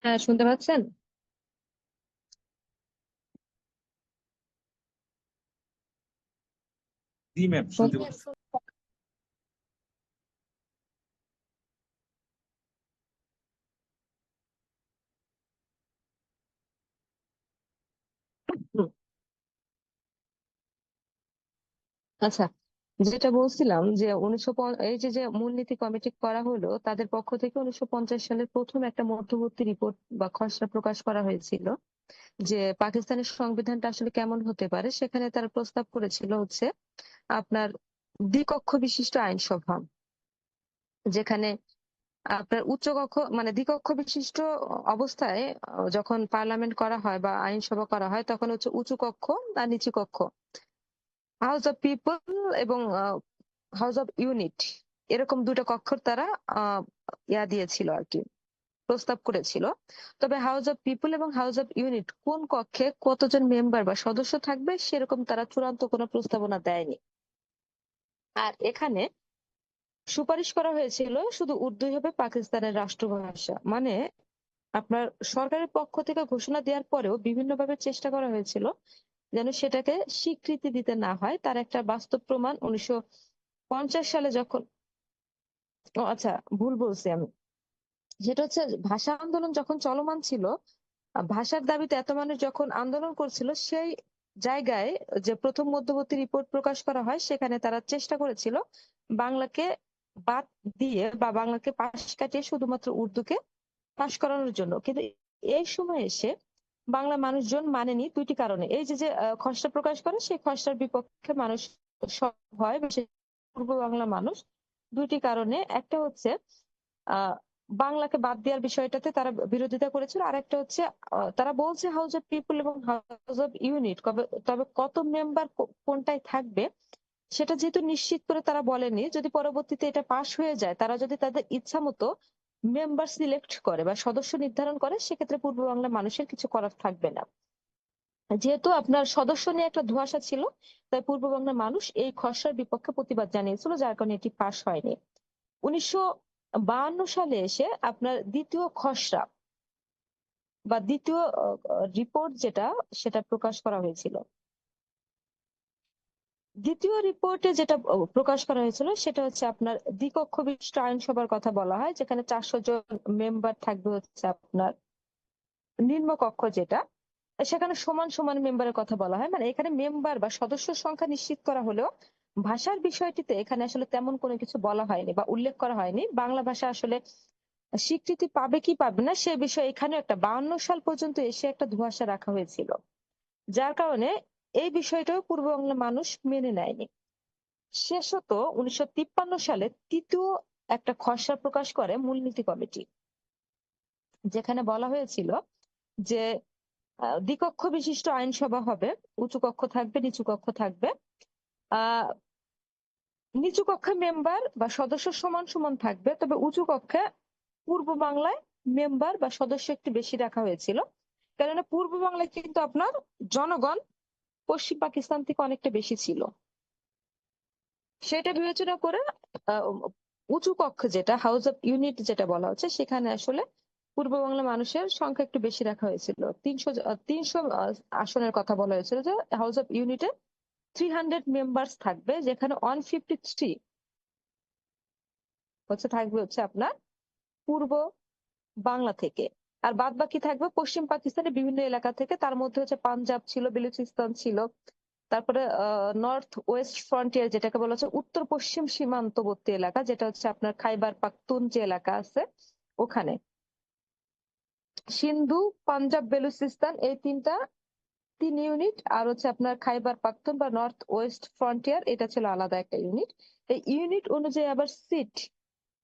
হ্যাঁ, শুনতে পাচ্ছেন? জি ম্যাম, শুনতে পাচ্ছি। হুম, আচ্ছা, যেটা বলছিলাম যে এই যে যে মূলনীতি কমিটি করা হলো, তাদের পক্ষ থেকে 1950 সালের প্রথম একটা মধ্যবর্তী রিপোর্ট বা খসড়া প্রকাশ করা হয়েছিল যে পাকিস্তানের সংবিধানটা আসলে কেমন হতে পারে। সেখানে তারা প্রস্তাব করেছিল হচ্ছে আপনার দ্বিকক্ষ বিশিষ্ট আইনসভা, যেখানে আপনার উচ্চকক্ষ মানে দ্বিকক্ষ বিশিষ্ট অবস্থায় যখন পার্লামেন্ট করা হয় বা আইনসভা করা হয়, তখন হচ্ছে উঁচু কক্ষ আর নিচু কক্ষ, হাউস অফ পিপল এবং হাউস অফ ইউনিট, এরকম দুটো কক্ষর তারা আহ দিয়েছিল আর কি, প্রস্তাব করেছিল। তবে হাউস অফ পিপল এবং হাউস অফ ইউনিট কোন কক্ষে কতজন মেম্বার বা সদস্য থাকবে সেরকম তারা চূড়ান্ত কোনো প্রস্তাবনা দেয়নি। আর এখানে সুপারিশ করা হয়েছিল শুধু উর্দুই হবে পাকিস্তানের রাষ্ট্রভাষা। মানে আপনার সরকারের পক্ষ থেকে ঘোষণা দেওয়ার পরেও বিভিন্নভাবে চেষ্টা করা হয়েছিল যেন সেটাকে স্বীকৃতি দিতে না হয়। তার একটা বাস্তব প্রমাণ 1950 সালে যখন, ও আচ্ছা, ভুল বলছি আমি, যেটা হচ্ছে ভাষা আন্দোলন যখন চলমান ছিল, ভাষার দাবিতে এত মানুষ যখন আন্দোলন করছিল, সেই জায়গায় যে প্রথম মধ্যবর্তী রিপোর্ট প্রকাশ করা হয়, সেখানে তারা চেষ্টা করেছিল বাংলাকে বাদ দিয়ে বা বাংলাকে পাশ কাটিয়ে শুধুমাত্র উর্দুকে পাশ করানোর জন্য। কিন্তু এই সময় এসে বাংলা মানুষজন মানেনি দুইটি কারণে। এই যে যে খসড়া প্রকাশ করে, সেই খসড়ার বিপক্ষে মানুষ সব হয়, বিশেষ পূর্ব বাংলা মানুষ, দুইটি কারণে। একটা হচ্ছে আহ বাংলাকে বাদ দেওয়ার বিষয়টাতে তারা বিরোধিতা করেছিল। আর একটা হচ্ছে তারা বলছে হাউস অফ পিপল এবং হাউস অফ ইউনিট, তবে কত মেম্বার কোনটায় থাকবে সেটা যেহেতু নিশ্চিত করে তারা বলেনি, যদি পরবর্তীতে এটা পাশ হয়ে যায়, তারা যদি তাদের ইচ্ছা মতো মেম্বার সিলেক্ট করে বা সদস্য নির্ধারণ করে, সেক্ষেত্রে পূর্ব বাংলার মানুষের কিছু করার থাকবে না। যেহেতু আপনার সদস্য নিয়ে একটা ধোঁয়াশা ছিল, তাই পূর্ব বাংলার মানুষ এই খসড়ার বিপক্ষে প্রতিবাদ জানিয়েছিল, যার কারণে এটি পাশ হয়নি। 1952 সালে এসে আপনার দ্বিতীয় খসড়া বা দ্বিতীয় রিপোর্ট যেটা, সেটা প্রকাশ করা হয়েছিল। দ্বিতীয় রিপোর্টে যেটা প্রকাশ করা হয়েছিল সেটা হচ্ছে আপনার দ্বিকক্ষ বিশিষ্ট আইনসভার কথা বলা হয়, যেখানে 400 জন মেম্বার থাকবে হচ্ছে আপনার নিম্নকক্ষ যেটা, সেখানে সমান সমান মেম্বারের কথা বলা হয়। মানে এখানে মেম্বার বা সদস্য সংখ্যা নিশ্চিত করা হলেও ভাষার বিষয়টিতে এখানে আসলে তেমন কোনো কিছু বলা হয়নি বা উল্লেখ করা হয়নি। বাংলা ভাষা আসলে স্বীকৃতি পাবে কি পাবে না সে বিষয়ে এখানে একটা 52 সাল পর্যন্ত এসে একটা ধোঁয়াশা রাখা হয়েছিল, যার কারণে এই বিষয়টাও পূর্ব বাংলার মানুষ মেনে নেয়নি। শেষত 1953 সালে তৃতীয় একটা খসড়া প্রকাশ করে মূলনীতি কমিটি, যেখানে বলা হয়েছিল যে দ্বিকক্ষ বিশিষ্ট আইনসভা হবে, উঁচু কক্ষ থাকবে, নিচু কক্ষ থাকবে। আহ নিচু কক্ষে মেম্বার বা সদস্য সমান সমান থাকবে, তবে উঁচু কক্ষে পূর্ব বাংলায় মেম্বার বা সদস্য একটু বেশি রাখা হয়েছিল। কেননা পূর্ব বাংলায় কিন্তু আপনার জনগণ পশ্চিম পাকিস্তান থেকে অনেকটা বেশি ছিল। সেটা বিবেচনা করে আহ, উঁচু কক্ষ যেটা হাউস অফ ইউনিট যেটা বলা হচ্ছে, সেখানে আসলে পূর্ব বাংলার মানুষের সংখ্যা একটু বেশি রাখা হয়েছিল। 300 আসনের কথা বলা হয়েছিল, যে হাউস অফ ইউনিটে 300 মেম্বার্স থাকবে, যেখানে 153 হচ্ছে থাকবে হচ্ছে আপনার পূর্ব বাংলা থেকে, আর বাদ বাকি থাকবে পশ্চিম পাকিস্তানের বিভিন্ন এলাকা থেকে। তার মধ্যে হচ্ছে পাঞ্জাব ছিল, বেলুচিস্তান ছিল, তারপরে নর্থ ওয়েস্ট ফ্রন্টিয়ার যেটাকে বলা হচ্ছে উত্তর পশ্চিম সীমান্তবর্তী এলাকা, যেটা হচ্ছে আপনার খাইবার পাখতুন যে এলাকা আছে ওখানে, সিন্ধু, পাঞ্জাব, বেলুচিস্তান, এই তিন ইউনিট। আর হচ্ছে আপনার খাইবার পাখতুন বা নর্থ ওয়েস্ট ফ্রন্টিয়ার, এটা ছিল আলাদা একটা ইউনিট। এই ইউনিট অনুযায়ী আবার সিট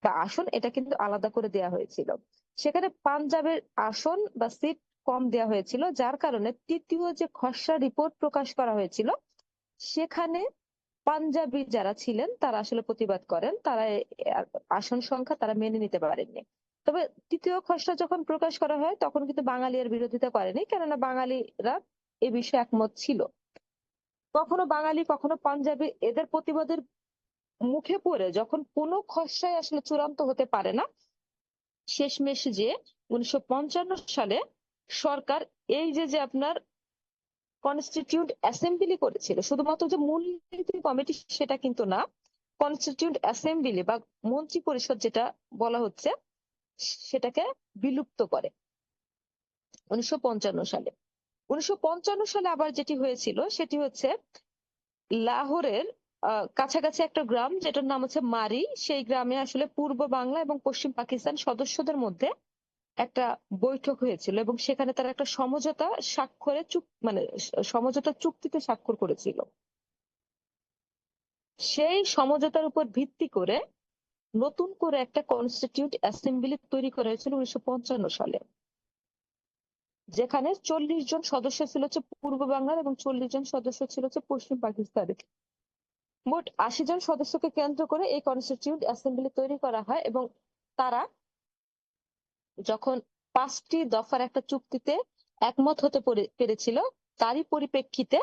বা আসন এটা কিন্তু আলাদা করে দেওয়া হয়েছিল। সেখানে পাঞ্জাবের আসন বা সিট কম দেওয়া হয়েছিল, যার কারণে তৃতীয় যে খসড়া রিপোর্ট প্রকাশ করা হয়েছিল, সেখানে পাঞ্জাবি যারা ছিলেন তারা আসলে প্রতিবাদ করেন, তারা আসন সংখ্যা তারা মেনে নিতে পারেননি। তবে তৃতীয় খসড়া যখন প্রকাশ করা হয়, তখন কিন্তু বাঙালি এর বিরোধিতা করেনি, কেননা বাঙালিরা এ বিষয়ে একমত ছিল। কখনো বাঙালি কখনো পাঞ্জাবি এদের প্রতিবাদের মুখে পড়ে যখন কোনো খসড়াই আসলে চূড়ান্ত হতে পারে না, শেষমেশ যে 1955 সালে সরকার এই যে যে আপনার কনস্টিটিউট অ্যাসেম্বলি করেছিল, শুধুমাত্র যে মূলনীতি কমিটি সেটা কিন্তু না, কনস্টিটিউট অ্যাসেম্বলি বা মন্ত্রী পরিষদ যেটা বলা হচ্ছে সেটাকে বিলুপ্ত করে 1955 সালে। 1955 সালে আবার যেটি হয়েছিল সেটি হচ্ছে লাহোরের কাছাকাছি একটা গ্রাম যেটার নাম হচ্ছে মারি, সেই গ্রামে আসলে পূর্ব বাংলা এবং পশ্চিম পাকিস্তান সদস্যদের মধ্যে একটা বৈঠক হয়েছিল এবং সেখানে তারা একটা সমঝোতা স্বাক্ষরে মানে সমঝোতা চুক্তিতে স্বাক্ষর করেছিল। সেই সমঝোতার উপর ভিত্তি করে নতুন করে একটা কনস্টিটিউট অ্যাসেম্বলি তৈরি করা হয়েছিল 1955 সালে, যেখানে 40 জন সদস্য ছিল হচ্ছে পূর্ব বাংলার এবং 40 জন সদস্য ছিল হচ্ছে পশ্চিম পাকিস্তানের। মোট 80 জন সদস্যকে কেন্দ্র করে এই কনস্টিটিউট অ্যাসেম্বলি তৈরি করা হয় এবং তারা যখন 5টি দফার একটা চুক্তিতে একমত হতে পেরেছিল, তারই পরিপ্রেক্ষিতে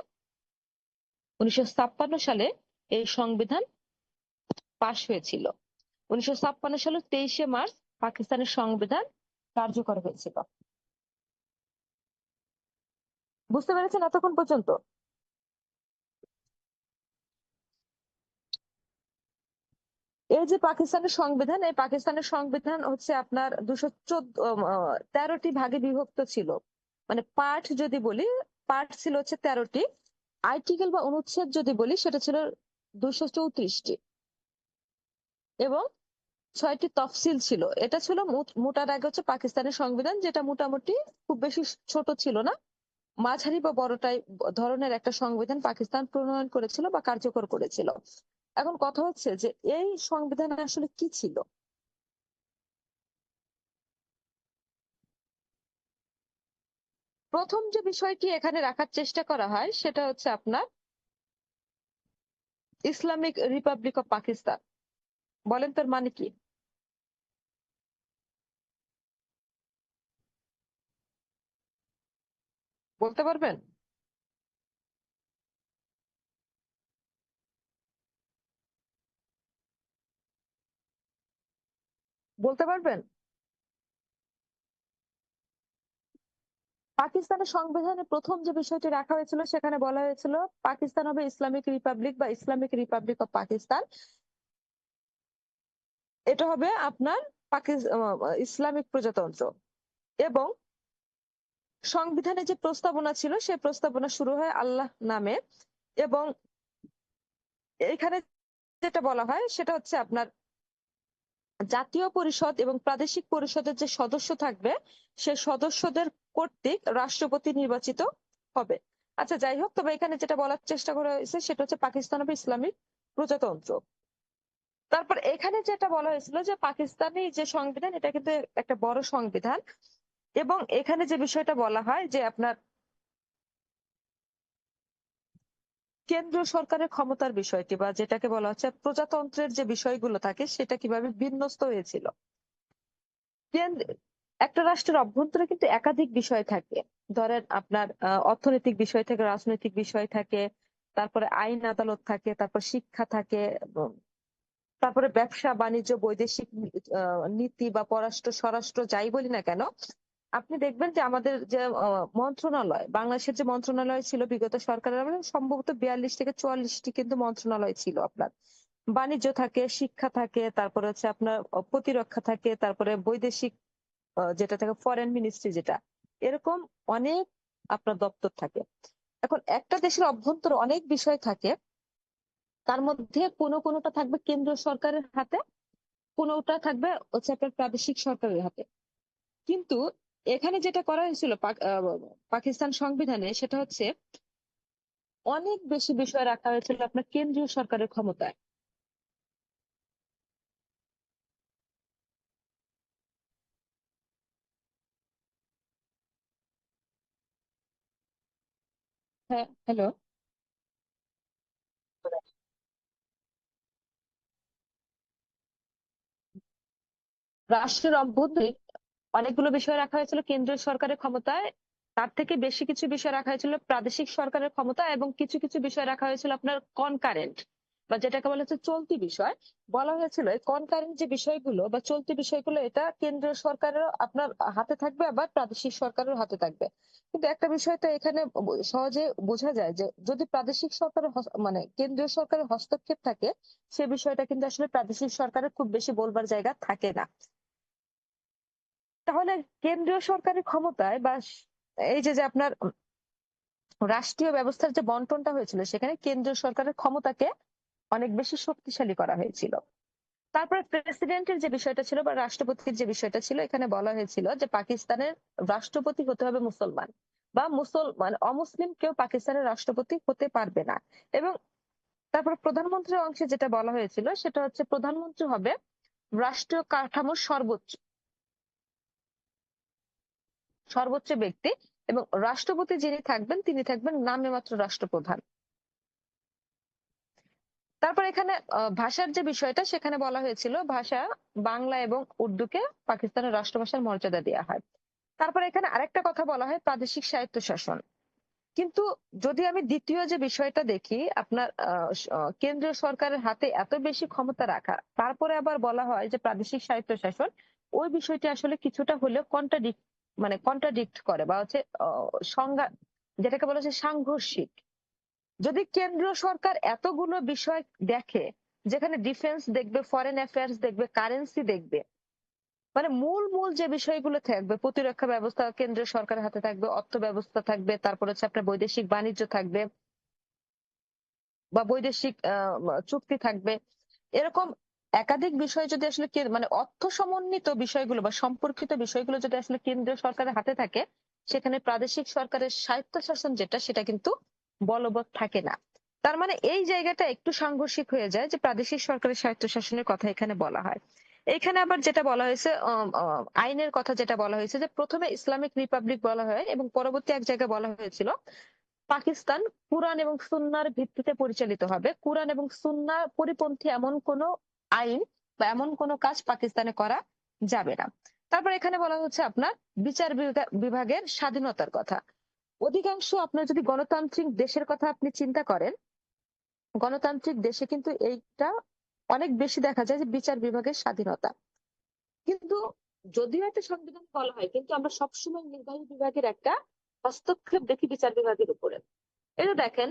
1956 সালে এই সংবিধান পাশ হয়েছিল। 1956 সালের 23শে মার্চ পাকিস্তানের সংবিধান কার্যকর হয়েছিল। বুঝতে পেরেছেন এতক্ষণ পর্যন্ত? এই যে পাকিস্তানের সংবিধান, এই পাকিস্তানের সংবিধান হচ্ছে আপনার 213টি ভাগে বিভক্ত ছিল। মানে পার্ট যদি বলি, পার্ট ছিল হচ্ছে 13টি, আর্টিকেল বা অনুচ্ছেদ যদি বলি সেটা ছিল 234টি, এবং 6টি তফসিল ছিল। এটা ছিল মোটার আগে হচ্ছে পাকিস্তানের সংবিধান, যেটা মোটামুটি খুব বেশি ছোট ছিল না, মাঝারি বা বড়টাই ধরনের একটা সংবিধান পাকিস্তান প্রণয়ন করেছিল বা কার্যকর করেছিল। এখন কথা হচ্ছে যে এই সংবিধান আসলে কি ছিল। প্রথম যে বিষয়টি এখানে রাখার চেষ্টা করা হয় সেটা হচ্ছে আপনার ইসলামিক রিপাবলিক অফ পাকিস্তান। বলেন তার মানে কি? বলতে পারবেন? বলতে পারবেন? পাকিস্তানের সংবিধানে প্রথম যে বিষয়টি রাখা হয়েছিল সেখানে বলা হয়েছিল পাকিস্তান হবে ইসলামিক রিপাবলিক বা ইসলামিক রিপাবলিক অফ পাকিস্তান। এটা হবে আপনার ইসলামিক প্রজাতন্ত্র। এবং সংবিধানে যে প্রস্তাবনা ছিল সেই প্রস্তাবনা শুরু হয় আল্লাহ নামে, এবং এখানে যেটা বলা হয় সেটা হচ্ছে আপনার জাতীয় পরিষদ এবং প্রাদেশিক পরিষদের যে সদস্য থাকবে সে সদস্যদের কর্তৃক রাষ্ট্রপতি নির্বাচিত হবে। আচ্ছা, যাই হোক, তবে এখানে যেটা বলার চেষ্টা করা হয়েছে সেটা হচ্ছে পাকিস্তান হবে ইসলামিক প্রজাতন্ত্র। তারপর এখানে যেটা বলা হয়েছিল যে পাকিস্তানি যে সংবিধান এটা কিন্তু একটা বড় সংবিধান, এবং এখানে যে বিষয়টা বলা হয় যে আপনার কেন্দ্র সরকারের ক্ষমতার বিষয়টি বা যেটাকে বলা হচ্ছে প্রজাতন্ত্রের যে বিষয়গুলো থাকে সেটা কিভাবে বিন্যস্ত হয়েছিল। একটা রাষ্ট্রের অভ্যন্তরে কিন্তু একাধিক বিষয় থাকে। ধরেন আপনার অর্থনৈতিক বিষয় থাকে, রাজনৈতিক বিষয় থাকে, তারপরে আইন আদালত থাকে, তারপর শিক্ষা থাকে, তারপরে ব্যবসা বাণিজ্য, বৈদেশিক নীতি বা পররাষ্ট্র স্বরাষ্ট্র যাই বলি না কেন, আপনি দেখবেন যে আমাদের যে মন্ত্রণালয়, বাংলাদেশের যে মন্ত্রণালয় ছিল বিগত সরকারের আমলে সম্ভবত 42 থেকে 44টি কিন্তু মন্ত্রণালয় ছিল আপনার। বাণিজ্য থাকে, শিক্ষা থাকে, তারপরে হচ্ছে আপনার প্রতিরক্ষা থাকে, তারপরে বৈদেশিক যেটা থাকে ফরেন মিনিস্ট্রি যেটা, এরকম অনেক আপনার দপ্তর থাকে। এখন একটা দেশের অভ্যন্তরে অনেক বিষয় থাকে, তার মধ্যে কোনোটা থাকবে কেন্দ্রীয় সরকারের হাতে, কোনোটা থাকবে হচ্ছে আপনার প্রাদেশিক সরকারের হাতে। কিন্তু এখানে যেটা করা হয়েছিল পাকিস্তান সংবিধানে সেটা হচ্ছে অনেক বেশি বিষয় রাখা হয়েছিল আপনার কেন্দ্রীয় সরকারের ক্ষমতায়। হ্যাঁ, হ্যালো। রাষ্ট্রের অভ্যন্তরে অনেকগুলো বিষয় রাখা হয়েছিল কেন্দ্রীয় সরকারের ক্ষমতায়, তার থেকে বেশি কিছু বিষয় রাখা হয়েছিল প্রাদেশিক সরকারের ক্ষমতা, এবং কিছু কিছু বিষয় রাখা হয়েছিল আপনার কনকারেন্ট, বা যেটাকে বলা হচ্ছে চলতি বিষয়, বলা হয়েছিল এই কনকারেন্ট যে বিষয়গুলো বা চলতি বিষয়গুলো এটা কেন্দ্রীয় সরকারের আপনার হাতে থাকবে, আবার প্রাদেশিক সরকারের হাতে থাকবে। কিন্তু একটা বিষয় তো এখানে সহজে বোঝা যায় যে যদি প্রাদেশিক সরকারের মানে কেন্দ্রীয় সরকারের হস্তক্ষেপ থাকে, সে বিষয়টা কিন্তু আসলে প্রাদেশিক সরকারের খুব বেশি বলবার জায়গা থাকে না। তাহলে কেন্দ্রীয় সরকারের ক্ষমতায় বা এই যে যে আপনার রাষ্ট্রীয় ব্যবস্থার যে বন্টনটা হয়েছিল, সেখানে কেন্দ্রীয় সরকারের ক্ষমতাকে অনেক বেশি শক্তিশালী করা হয়েছিল। তারপরে প্রেসিডেন্টের যে বিষয়টা ছিল বা রাষ্ট্রপতির যে বিষয়টা ছিল, এখানে বলা হয়েছিল যে পাকিস্তানের রাষ্ট্রপতি হতে হবে মুসলমান, বা মুসলমান অমুসলিম কেউ পাকিস্তানের রাষ্ট্রপতি হতে পারবে না। এবং তারপর প্রধানমন্ত্রীর অংশে যেটা বলা হয়েছিল সেটা হচ্ছে প্রধানমন্ত্রী হবে রাষ্ট্রীয় কাঠামোর সর্বোচ্চ সর্বোচ্চ ব্যক্তি, এবং রাষ্ট্রপতি যিনি থাকবেন তিনি থাকবেন নামে মাত্র রাষ্ট্রপ্রধান। তারপর এখানে ভাষার যে বিষয়টা, সেখানে বলা হয়েছিল ভাষা বাংলা এবং উর্দুকে পাকিস্তানের রাষ্ট্রভাষার মর্যাদা দেওয়া হয়। তারপর এখানে আরেকটা কথা বলা হয় প্রাদেশিক স্বায়ত্তশাসন। কিন্তু যদি আমি দ্বিতীয় যে বিষয়টা দেখি, আপনার কেন্দ্রীয় সরকারের হাতে এত বেশি ক্ষমতা রাখা, তারপরে আবার বলা হয় যে প্রাদেশিক স্বায়ত্তশাসন, ওই বিষয়টি আসলে কিছুটা হলেও কন্ট্রাডিক্ট করে বা হচ্ছে সংজ্ঞা, যেটাকে বলা হচ্ছে সাংঘর্ষিক। যদি কেন্দ্রীয় সরকার এতগুলো বিষয় দেখে, যেখানে ডিফেন্স দেখবে, ফরেন অ্যাফেয়ার্স দেখবে, কারেন্সি দেখবে, মানে মূল মূল যে বিষয়গুলো থাকবে, প্রতিরক্ষা ব্যবস্থা কেন্দ্রীয় সরকারের হাতে থাকবে, অর্থ ব্যবস্থা থাকবে, তারপর হচ্ছে আপনার বৈদেশিক বাণিজ্য থাকবে বা বৈদেশিক চুক্তি থাকবে, এরকম একাধিক বিষয় যদি আসলে মানে অর্থ সমন্বিত বিষয়গুলো বা সম্পর্কিত বিষয়গুলো যদি আসলে কেন্দ্রীয় সরকারের হাতে থাকে, সেখানে প্রাদেশিক সরকারের স্বায়ত্তশাসন যেটা, সেটা কিন্তু বলবৎ থাকে না। তার মানে এই জায়গাটা একটু সাংঘর্ষিক হয়ে যায় যে প্রাদেশিক সরকারের স্বায়ত্তশাসনের কথা এখানে বলা হয়। এখানে আবার যেটা বলা হয়েছে আইনের কথা যেটা বলা হয়েছে, যে প্রথমে ইসলামিক রিপাবলিক বলা হয় এবং পরবর্তী এক জায়গায় বলা হয়েছিল পাকিস্তান কুরআন এবং সুন্নাহর ভিত্তিতে পরিচালিত হবে। কুরআন এবং সুন্নাহ পরিপন্থী এমন কোন আইন বা এমন কোন কাজ পাকিস্তানে করা যাবে না। তারপর এখানে বলা হচ্ছে আপনার বিচার বিভাগের স্বাধীনতার কথা। অধিকাংশ আপনার যদি গণতান্ত্রিক দেশের কথা আপনি চিন্তা করেন, গণতান্ত্রিক দেশে কিন্তু এইটা অনেক বেশি দেখা যায় যে বিচার বিভাগের স্বাধীনতা। কিন্তু যদিও একটা সংবিধান বলা হয়, কিন্তু আমরা সবসময় নির্বাহী বিভাগের একটা হস্তক্ষেপ দেখি বিচার বিভাগের উপরে। এটা দেখেন,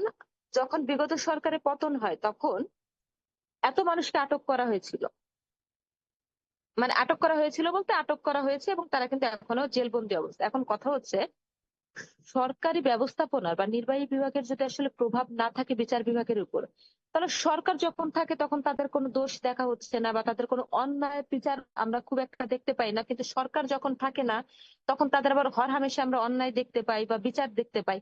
যখন বিগত সরকারের পতন হয় তখন এত মানুষকে আটক করা হয়েছিল, মানে আটক করা হয়েছিল বলতে আটক করা হয়েছে এবং তারা কিন্তু এখনো জেলবন্দি অবস্থা। এখন কথা হচ্ছে সরকারি ব্যবস্থাপনার বা নির্বাহী বিভাগের যদি আসলে প্রভাব না থাকে বিচার বিভাগের উপর, তাহলে সরকার যখন থাকে তখন তাদের কোনো দোষ দেখা হচ্ছে না বা তাদের কোনো অন্যায় বিচার আমরা খুব একটা দেখতে পাই না। কিন্তু সরকার যখন থাকে না, তখন তাদের আবার হরহামেশা আমরা অন্যায় দেখতে পাই বা বিচার দেখতে পাই।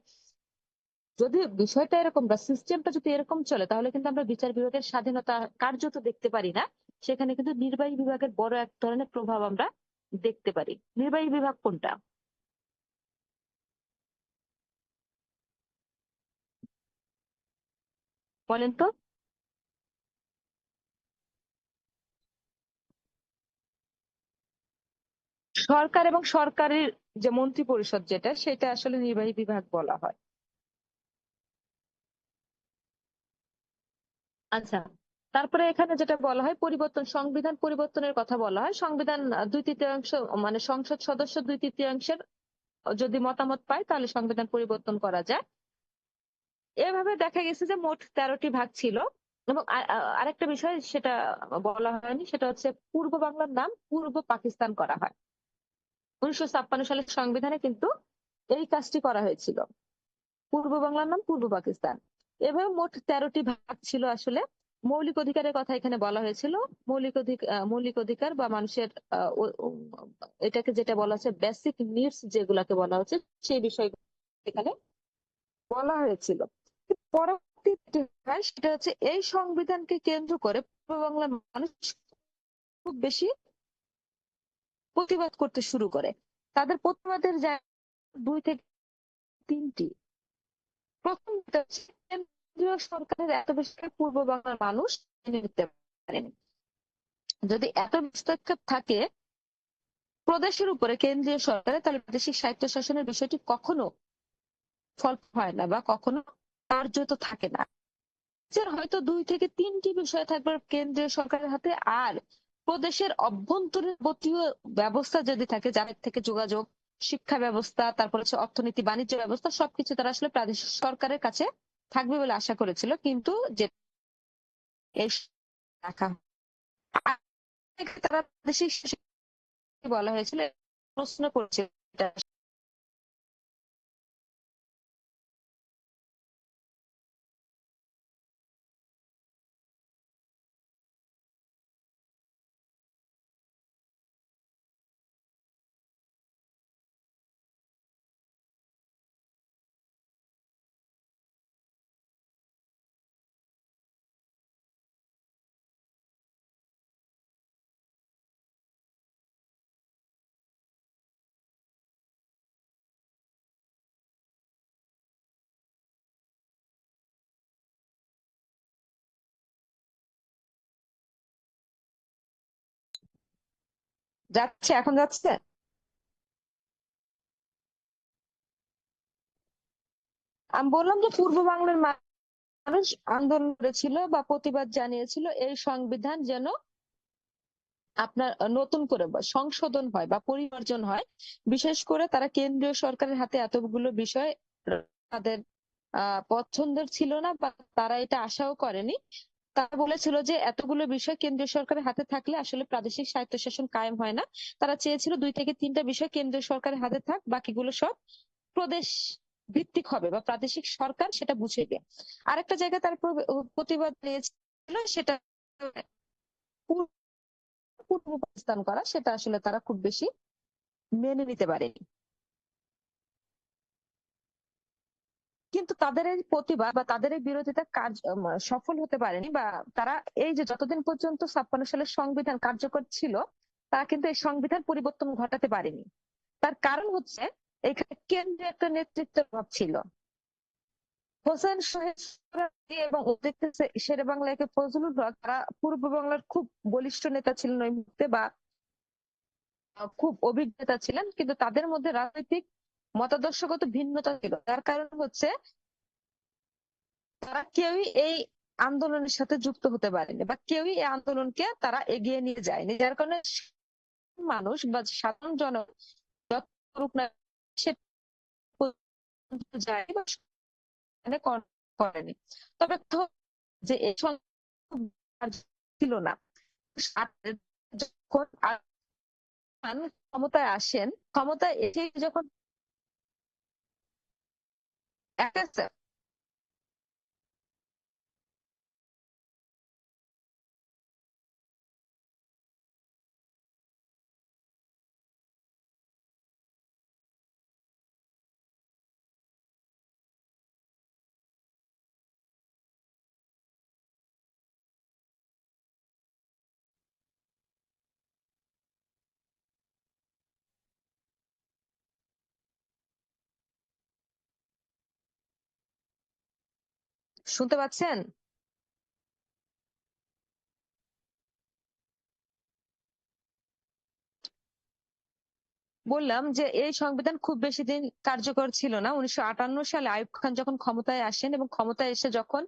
যদি বিষয়টা এরকম বা সিস্টেমটা যদি এরকম চলে, তাহলে কিন্তু আমরা বিচার বিভাগের স্বাধীনতা কার্যত দেখতে পারি না। সেখানে কিন্তু নির্বাহী বিভাগের বড় এক ধরনের প্রভাব আমরা দেখতে পারি। নির্বাহী বিভাগ কোনটা বলেন তো? সরকার এবং সরকারের যে মন্ত্রী পরিষদ যেটা, সেটা আসলে নির্বাহী বিভাগ বলা হয়। আচ্ছা, তারপরে এখানে যেটা বলা হয় পরিবর্তন, সংবিধান পরিবর্তনের কথা বলা হয়। সংবিধান 2/3 মানে সংসদ সদস্য 2/3 যদি মতামত পায় তাহলে সংবিধান পরিবর্তন করা যায়। এভাবে দেখা গেছে যে মোট 13টি ভাগ ছিল। এবং আরেকটা বিষয় সেটা বলা হয়নি, সেটা হচ্ছে পূর্ব বাংলার নাম পূর্ব পাকিস্তান করা হয়। 1956 সালের সংবিধানে কিন্তু এই কাজটি করা হয়েছিল, পূর্ব বাংলার নাম পূর্ব পাকিস্তান। এভাবে মোট 13টি ভাগ ছিল আসলে। মৌলিক অধিকারের কথা এখানে বলা হয়েছিল। মৌলিক অধিকার বা মানুষের এটাকে যেটা বলা হচ্ছে বেসিক নিডস যেগুলাকে বলা হচ্ছে, সেই বিষয় এখানে বলা হয়েছিল। পরবর্তী যেটি হয় সেটা হচ্ছে এই সংবিধানকে কেন্দ্র করে পূর্ব বাংলার মানুষ খুব বেশি প্রতিবাদ করতে শুরু করে। তাদের প্রতিবাদের জায়গা 2 থেকে 3টি। প্রথম যেটা হচ্ছে কেন্দ্রীয় সরকারের এত বেশি পূর্ব বাংলার মানুষ মেনে নিতে পারেনি। যদি এত হস্তক্ষেপ থাকে প্রদেশের উপরে কেন্দ্রীয় সরকারের, তাহলে প্রাদেশিক স্বায়ত্তশাসনের বিষয়টি কখনো ফল হয় না বা কখনো কার্যত থাকে না। হয়তো 2 থেকে 3টি বিষয় থাকবে কেন্দ্রীয় সরকারের হাতে, আর প্রদেশের অভ্যন্তরীণ যাবতীয় ব্যবস্থা যদি থাকে, যাদের থেকে যোগাযোগ, শিক্ষা ব্যবস্থা, তারপর হচ্ছে অর্থনীতি, বাণিজ্য ব্যবস্থা, সবকিছু তারা আসলে প্রাদেশিক সরকারের কাছে থাকবে বলে আশা করেছিল, কিন্তু যে এই রাখা তারা প্রাদেশিক শাসক বলা হয়েছিল, প্রশ্ন করেছিল এটা। যাচ্ছে, এখন যাচ্ছে। আমি বললাম যে পূর্ব বাংলার মানুষ আন্দোলন করেছিল বা প্রতিবাদ জানিয়েছিল এই সংবিধান যেন আপনার নতুন করে সংশোধন হয় বা পরিমার্জন হয়। বিশেষ করে তারা কেন্দ্রীয় সরকারের হাতে এতগুলো বিষয় তাদের পছন্দের ছিল না, বা তারা এটা আশাও করেনি। তারা বলেছিল যে এতগুলো বিষয় কেন্দ্রীয় সরকারের হাতে থাকলে আসলে প্রাদেশিক স্বায়ত্তশাসন কায়েম হয় না। তারা চেয়েছিল 2 থেকে 3টা বিষয় কেন্দ্রীয় সরকারের হাতে থাক, বাকিগুলো সব প্রদেশ ভিত্তিক হবে বা প্রাদেশিক সরকার সেটা বুঝবে। আরেকটা জায়গায় তার প্রতিবাদ নিয়েছিল, সেটা পূর্ব পাকিস্তান করা, সেটা আসলে তারা খুব বেশি মেনে নিতে পারেনি। কিন্তু তাদের এই প্রতিবাদ বা তাদের এই বিরোধিতা কাজ সফল হতে পারেনি, বা তারা এই যে যতদিন পর্যন্ত 56 সালের সংবিধান কার্যকর ছিল, তারা কিন্তু এই সংবিধান পরিবর্তন ঘটাতে পারেনি। তার কারণ হচ্ছে এখানে কেন্দ্রে একটা নেতৃত্বের অভাব ছিল। হোসেন শহীদ সোহরাওয়ার্দী এবং শেরে বাংলা একে ফজলুল হক, তারা পূর্ব বাংলার খুব বলিষ্ঠ নেতা ছিলেন ওই মুহূর্তে, বা খুব অভিজ্ঞতা ছিলেন, কিন্তু তাদের মধ্যে রাজনৈতিক মতাদর্শগত ভিন্নতা ছিল। তার কারণ হচ্ছে তারা কেউই এই আন্দোলনের সাথে যুক্ত হতে পারেনি, বা কেউই এই আন্দোলনকে তারা এগিয়ে নিয়ে যায়নি, যার কারণে মানুষ বা সাধারণ জন যত করুক না সে পর্যন্ত যায় বা সেখানে করেনি। তবে যে এই ছিল না। যখন ক্ষমতায় আসেন, ক্ষমতায় এসে যখন একটা শুনতে পাচ্ছেন? বললাম যে এই সংবিধান খুব বেশি দিন কার্যকর ছিল না। 1958 সালে আইয়ুব খান যখন ক্ষমতায় আসেন এবং ক্ষমতায় এসে যখন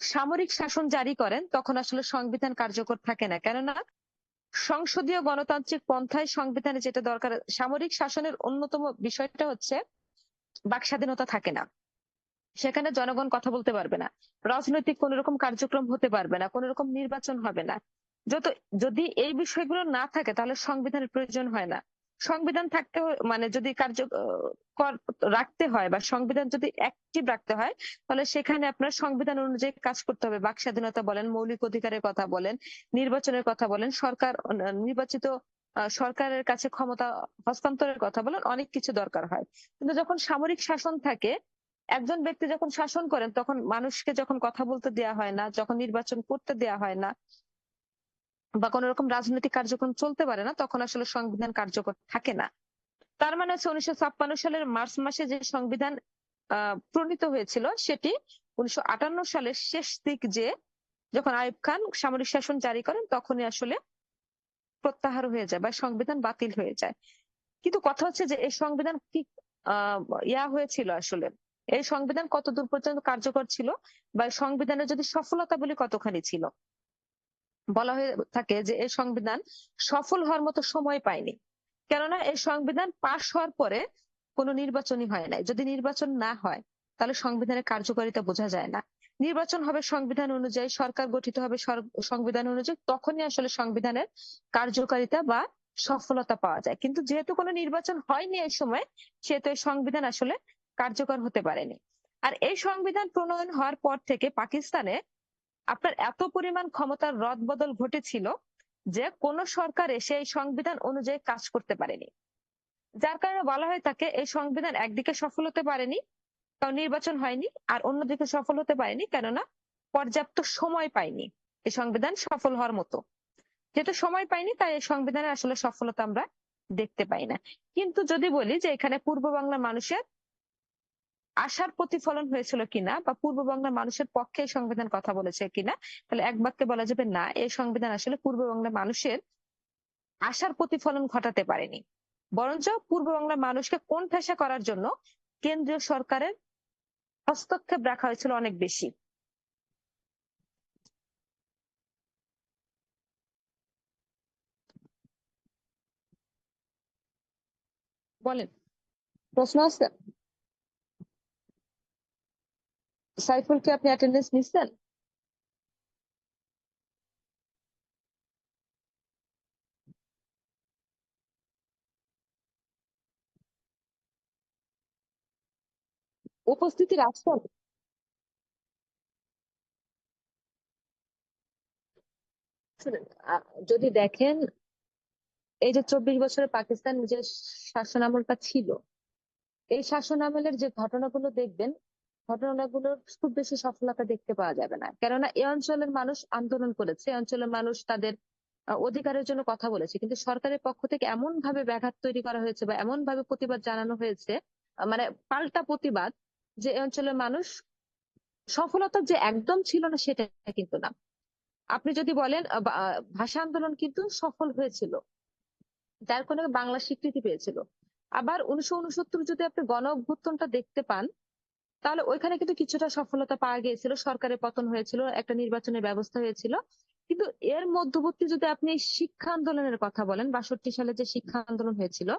সামরিক শাসন জারি করেন, তখন আসলে সংবিধান কার্যকর থাকে না। কেননা সংসদীয় গণতান্ত্রিক পন্থায় সংবিধানে যেটা দরকার, সামরিক শাসনের অন্যতম বিষয়টা হচ্ছে বাক স্বাধীনতা থাকে না। সেখানে জনগণ কথা বলতে পারবে না, রাজনৈতিক কোন রকম কার্যক্রম হতে পারবে না, কোন রকম নির্বাচন হবে না। যত যদি এই বিষয়গুলো না থাকে তাহলে সংবিধানের প্রয়োজন হয় না। সংবিধান থাকতে মানে যদি রাখতে হয় বা সংবিধান যদি অ্যাক্টিভ রাখতে হয়, তাহলে সেখানে আপনার সংবিধান অনুযায়ী কাজ করতে হবে। বাক স্বাধীনতা বলেন, মৌলিক অধিকারের কথা বলেন, নির্বাচনের কথা বলেন, সরকার নির্বাচিত সরকারের কাছে ক্ষমতা হস্তান্তরের কথা বলেন, অনেক কিছু দরকার হয়। কিন্তু যখন সামরিক শাসন থাকে, একজন ব্যক্তি যখন শাসন করেন, তখন মানুষকে যখন কথা বলতে দেয়া হয় না, যখন নির্বাচন করতে দেয়া হয় না, বা কোন রকম রাজনৈতিক কার্যক্রম চলতে পারে না, তখন আসলে সংবিধান কার্যকর থাকে না। তার মানে হচ্ছে 1956 সালের মার্চ মাসে যে সংবিধান প্রণীত হয়েছিল, সেটি 1958 সালের শেষ দিক যে যখন আইয়ুব খান সামরিক শাসন জারি করেন, তখনই আসলে প্রত্যাহার হয়ে যায় বা সংবিধান বাতিল হয়ে যায়। কিন্তু কথা হচ্ছে যে এই সংবিধান কি আহ হয়েছিল আসলে, এই সংবিধান কতদূর পর্যন্ত কার্যকর ছিল বা এই সংবিধানের যদি সফলতা বলি কতখানি ছিল। বলা হয়ে থাকে যে এই সংবিধান সফল হওয়ার মতো সময় পায়নি, কেননা এই সংবিধান পাশ হওয়ার পরে কোনো নির্বাচনই হয় নাই। যদি নির্বাচন না হয় তাহলে সংবিধানের কার্যকারিতা বোঝা যায় না। নির্বাচন হবে সংবিধান অনুযায়ী, সরকার গঠিত হবে সংবিধান অনুযায়ী, তখনই আসলে সংবিধানের কার্যকারিতা বা সফলতা পাওয়া যায়। কিন্তু যেহেতু কোনো নির্বাচন হয়নি এই সময়, সেহেতু এই সংবিধান আসলে কার্যকর হতে পারেনি। আর এই সংবিধান প্রণয়ন হওয়ার পর থেকে পাকিস্তানে আপনার এত পরিমাণ ক্ষমতার রদবদল ঘটেছিল যে কোন সরকার এসে এই সংবিধান অনুযায়ী কাজ করতে পারেনি। যার কারণে বলা হয়ে থাকে এই সংবিধান একদিকে সফল হতে পারেনি কারণ নির্বাচন হয়নি, আর অন্যদিকে সফল হতে পারেনি কেননা পর্যাপ্ত সময় পায়নি এই সংবিধান সফল হওয়ার মতো। যেহেতু সময় পাইনি তাই এই সংবিধানের আসলে সফলতা আমরা দেখতে পাই না। কিন্তু যদি বলি যে এখানে পূর্ব বাংলার মানুষের আশার প্রতিফলন হয়েছিল কিনা বা পূর্ব বাংলার মানুষের পক্ষে এই সংবিধান কথা বলেছে কিনা, তাহলে এক বাক্যে বলা যাবে না, এই সংবিধান আসলে পূর্ব বাংলার মানুষের আশার প্রতিফলন ঘটাতে পারেনি। বরঞ্চ পূর্ব বাংলার মানুষকে কোণঠাসা করার জন্য কেন্দ্রীয় সরকারের হস্তক্ষেপ রাখা হয়েছিল অনেক বেশি। বলেন, প্রশ্ন আছে? সাইফুল, কি আপনি অ্যাটেন্ডেন্স নিচ্ছেন? উপস্থিতি রাখছেন? শুনেন, যদি দেখেন এই যে 24 বছরের পাকিস্তান যে শাসন আমলটা ছিল, এই শাসন আমলের যে ঘটনাগুলো দেখবেন, ঘটনাগুলোর খুব বেশি সফলতা দেখতে পাওয়া যাবে না। কেননা এই অঞ্চলের মানুষ আন্দোলন করেছে, এই অঞ্চলের মানুষ তাদের অধিকারের জন্য কথা বলেছে, কিন্তু সরকারের পক্ষ থেকে এমন ভাবে ব্যাঘাত তৈরি করা হয়েছে বা এমন ভাবে প্রতিবাদ জানানো হয়েছে, মানে পাল্টা প্রতিবাদ, যে এই অঞ্চলের মানুষ সফলতা যে একদম ছিল না সেটা কিন্তু না। আপনি যদি বলেন ভাষা আন্দোলন কিন্তু সফল হয়েছিল, যার কারণে বাংলা স্বীকৃতি পেয়েছিল। আবার 1969 যদি আপনি গণ অভ্যুত্থানটা দেখতে পান, তাহলে ওইখানে কিন্তু কিছুটা সফলতা পাওয়া গিয়েছিল, সরকারের পতন হয়েছিল, একটা নির্বাচনের ব্যবস্থা হয়েছিল। কিন্তু এর মধ্যবর্তী যদি আপনি শিক্ষা আন্দোলনের কথা বলেন, 62 সালে যে শিক্ষা আন্দোলন হয়েছিল,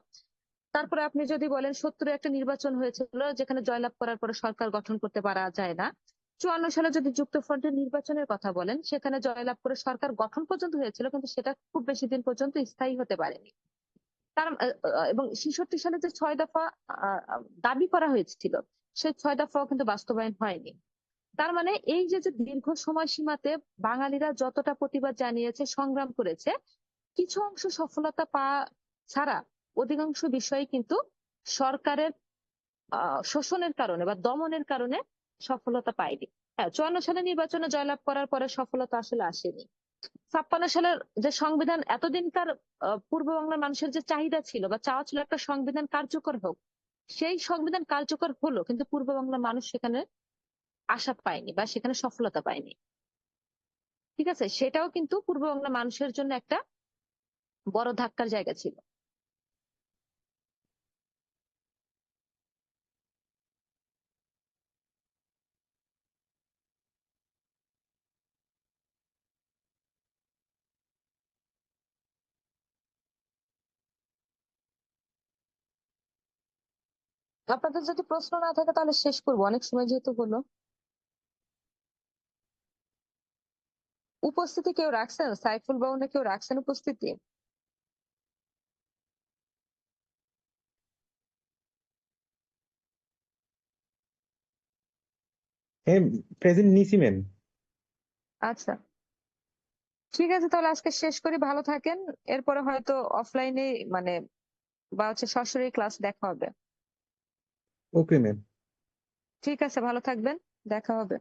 তারপরে আপনি যদি বলেন 70 একটা নির্বাচন হয়েছিল যেখানে জয়লাভ করার পরে সরকার গঠন করতে পারা যায় না, 54 সালে যদি যুক্তফ্রন্টের নির্বাচনের কথা বলেন, সেখানে জয়লাভ করে সরকার গঠন পর্যন্ত হয়েছিল কিন্তু সেটা খুব বেশি দিন পর্যন্ত স্থায়ী হতে পারেনি। তার এবং 66 সালে যে 6 দফা দাবি করা হয়েছিল, সেই 6 দফাও কিন্তু বাস্তবায়ন হয়নি। তার মানে এই যে যে দীর্ঘ সময়সীমাতে বাঙালিরা যতটা প্রতিবাদ জানিয়েছে, সংগ্রাম করেছে, কিছু অংশ সফলতা পাওয়া ছাড়া অধিকাংশ বিষয় কিন্তু সরকারের শোষণের কারণে বা দমনের কারণে সফলতা পায়নি। হ্যাঁ, 54 সালে নির্বাচনে জয়লাভ করার পরে সফলতা আসলে আসেনি। 56 সালের যে সংবিধান, এতদিনকার পূর্ব বাংলার মানুষের যে চাহিদা ছিল বা চাওয়া ছিল একটা সংবিধান কার্যকর হোক, সেই সংবিধান কার্যকর হলো কিন্তু পূর্ব বাংলার মানুষ সেখানে আশা পায়নি বা সেখানে সফলতা পায়নি। ঠিক আছে, সেটাও কিন্তু পূর্ব বাংলার মানুষের জন্য একটা বড় ধাক্কার জায়গা ছিল। আপনাদের যদি প্রশ্ন না থাকে তাহলে শেষ করবো, অনেক সময় যেহেতু হলো। উপস্থিতি কেউ রাখছেন? সাইফুল বা অন্য কেউ রাখছেন উপস্থিতি? হ্যাঁ, প্রেজেন্ট নিছি ম্যাম। আচ্ছা, ঠিক আছে, তাহলে আজকে শেষ করি, ভালো থাকেন। এরপরে হয়তো অফলাইনে মানে বা সরাসরি ক্লাস দেখা হবে। Okay ma'am. ঠিক আছে, ভালো থাকবেন, দেখা হবে।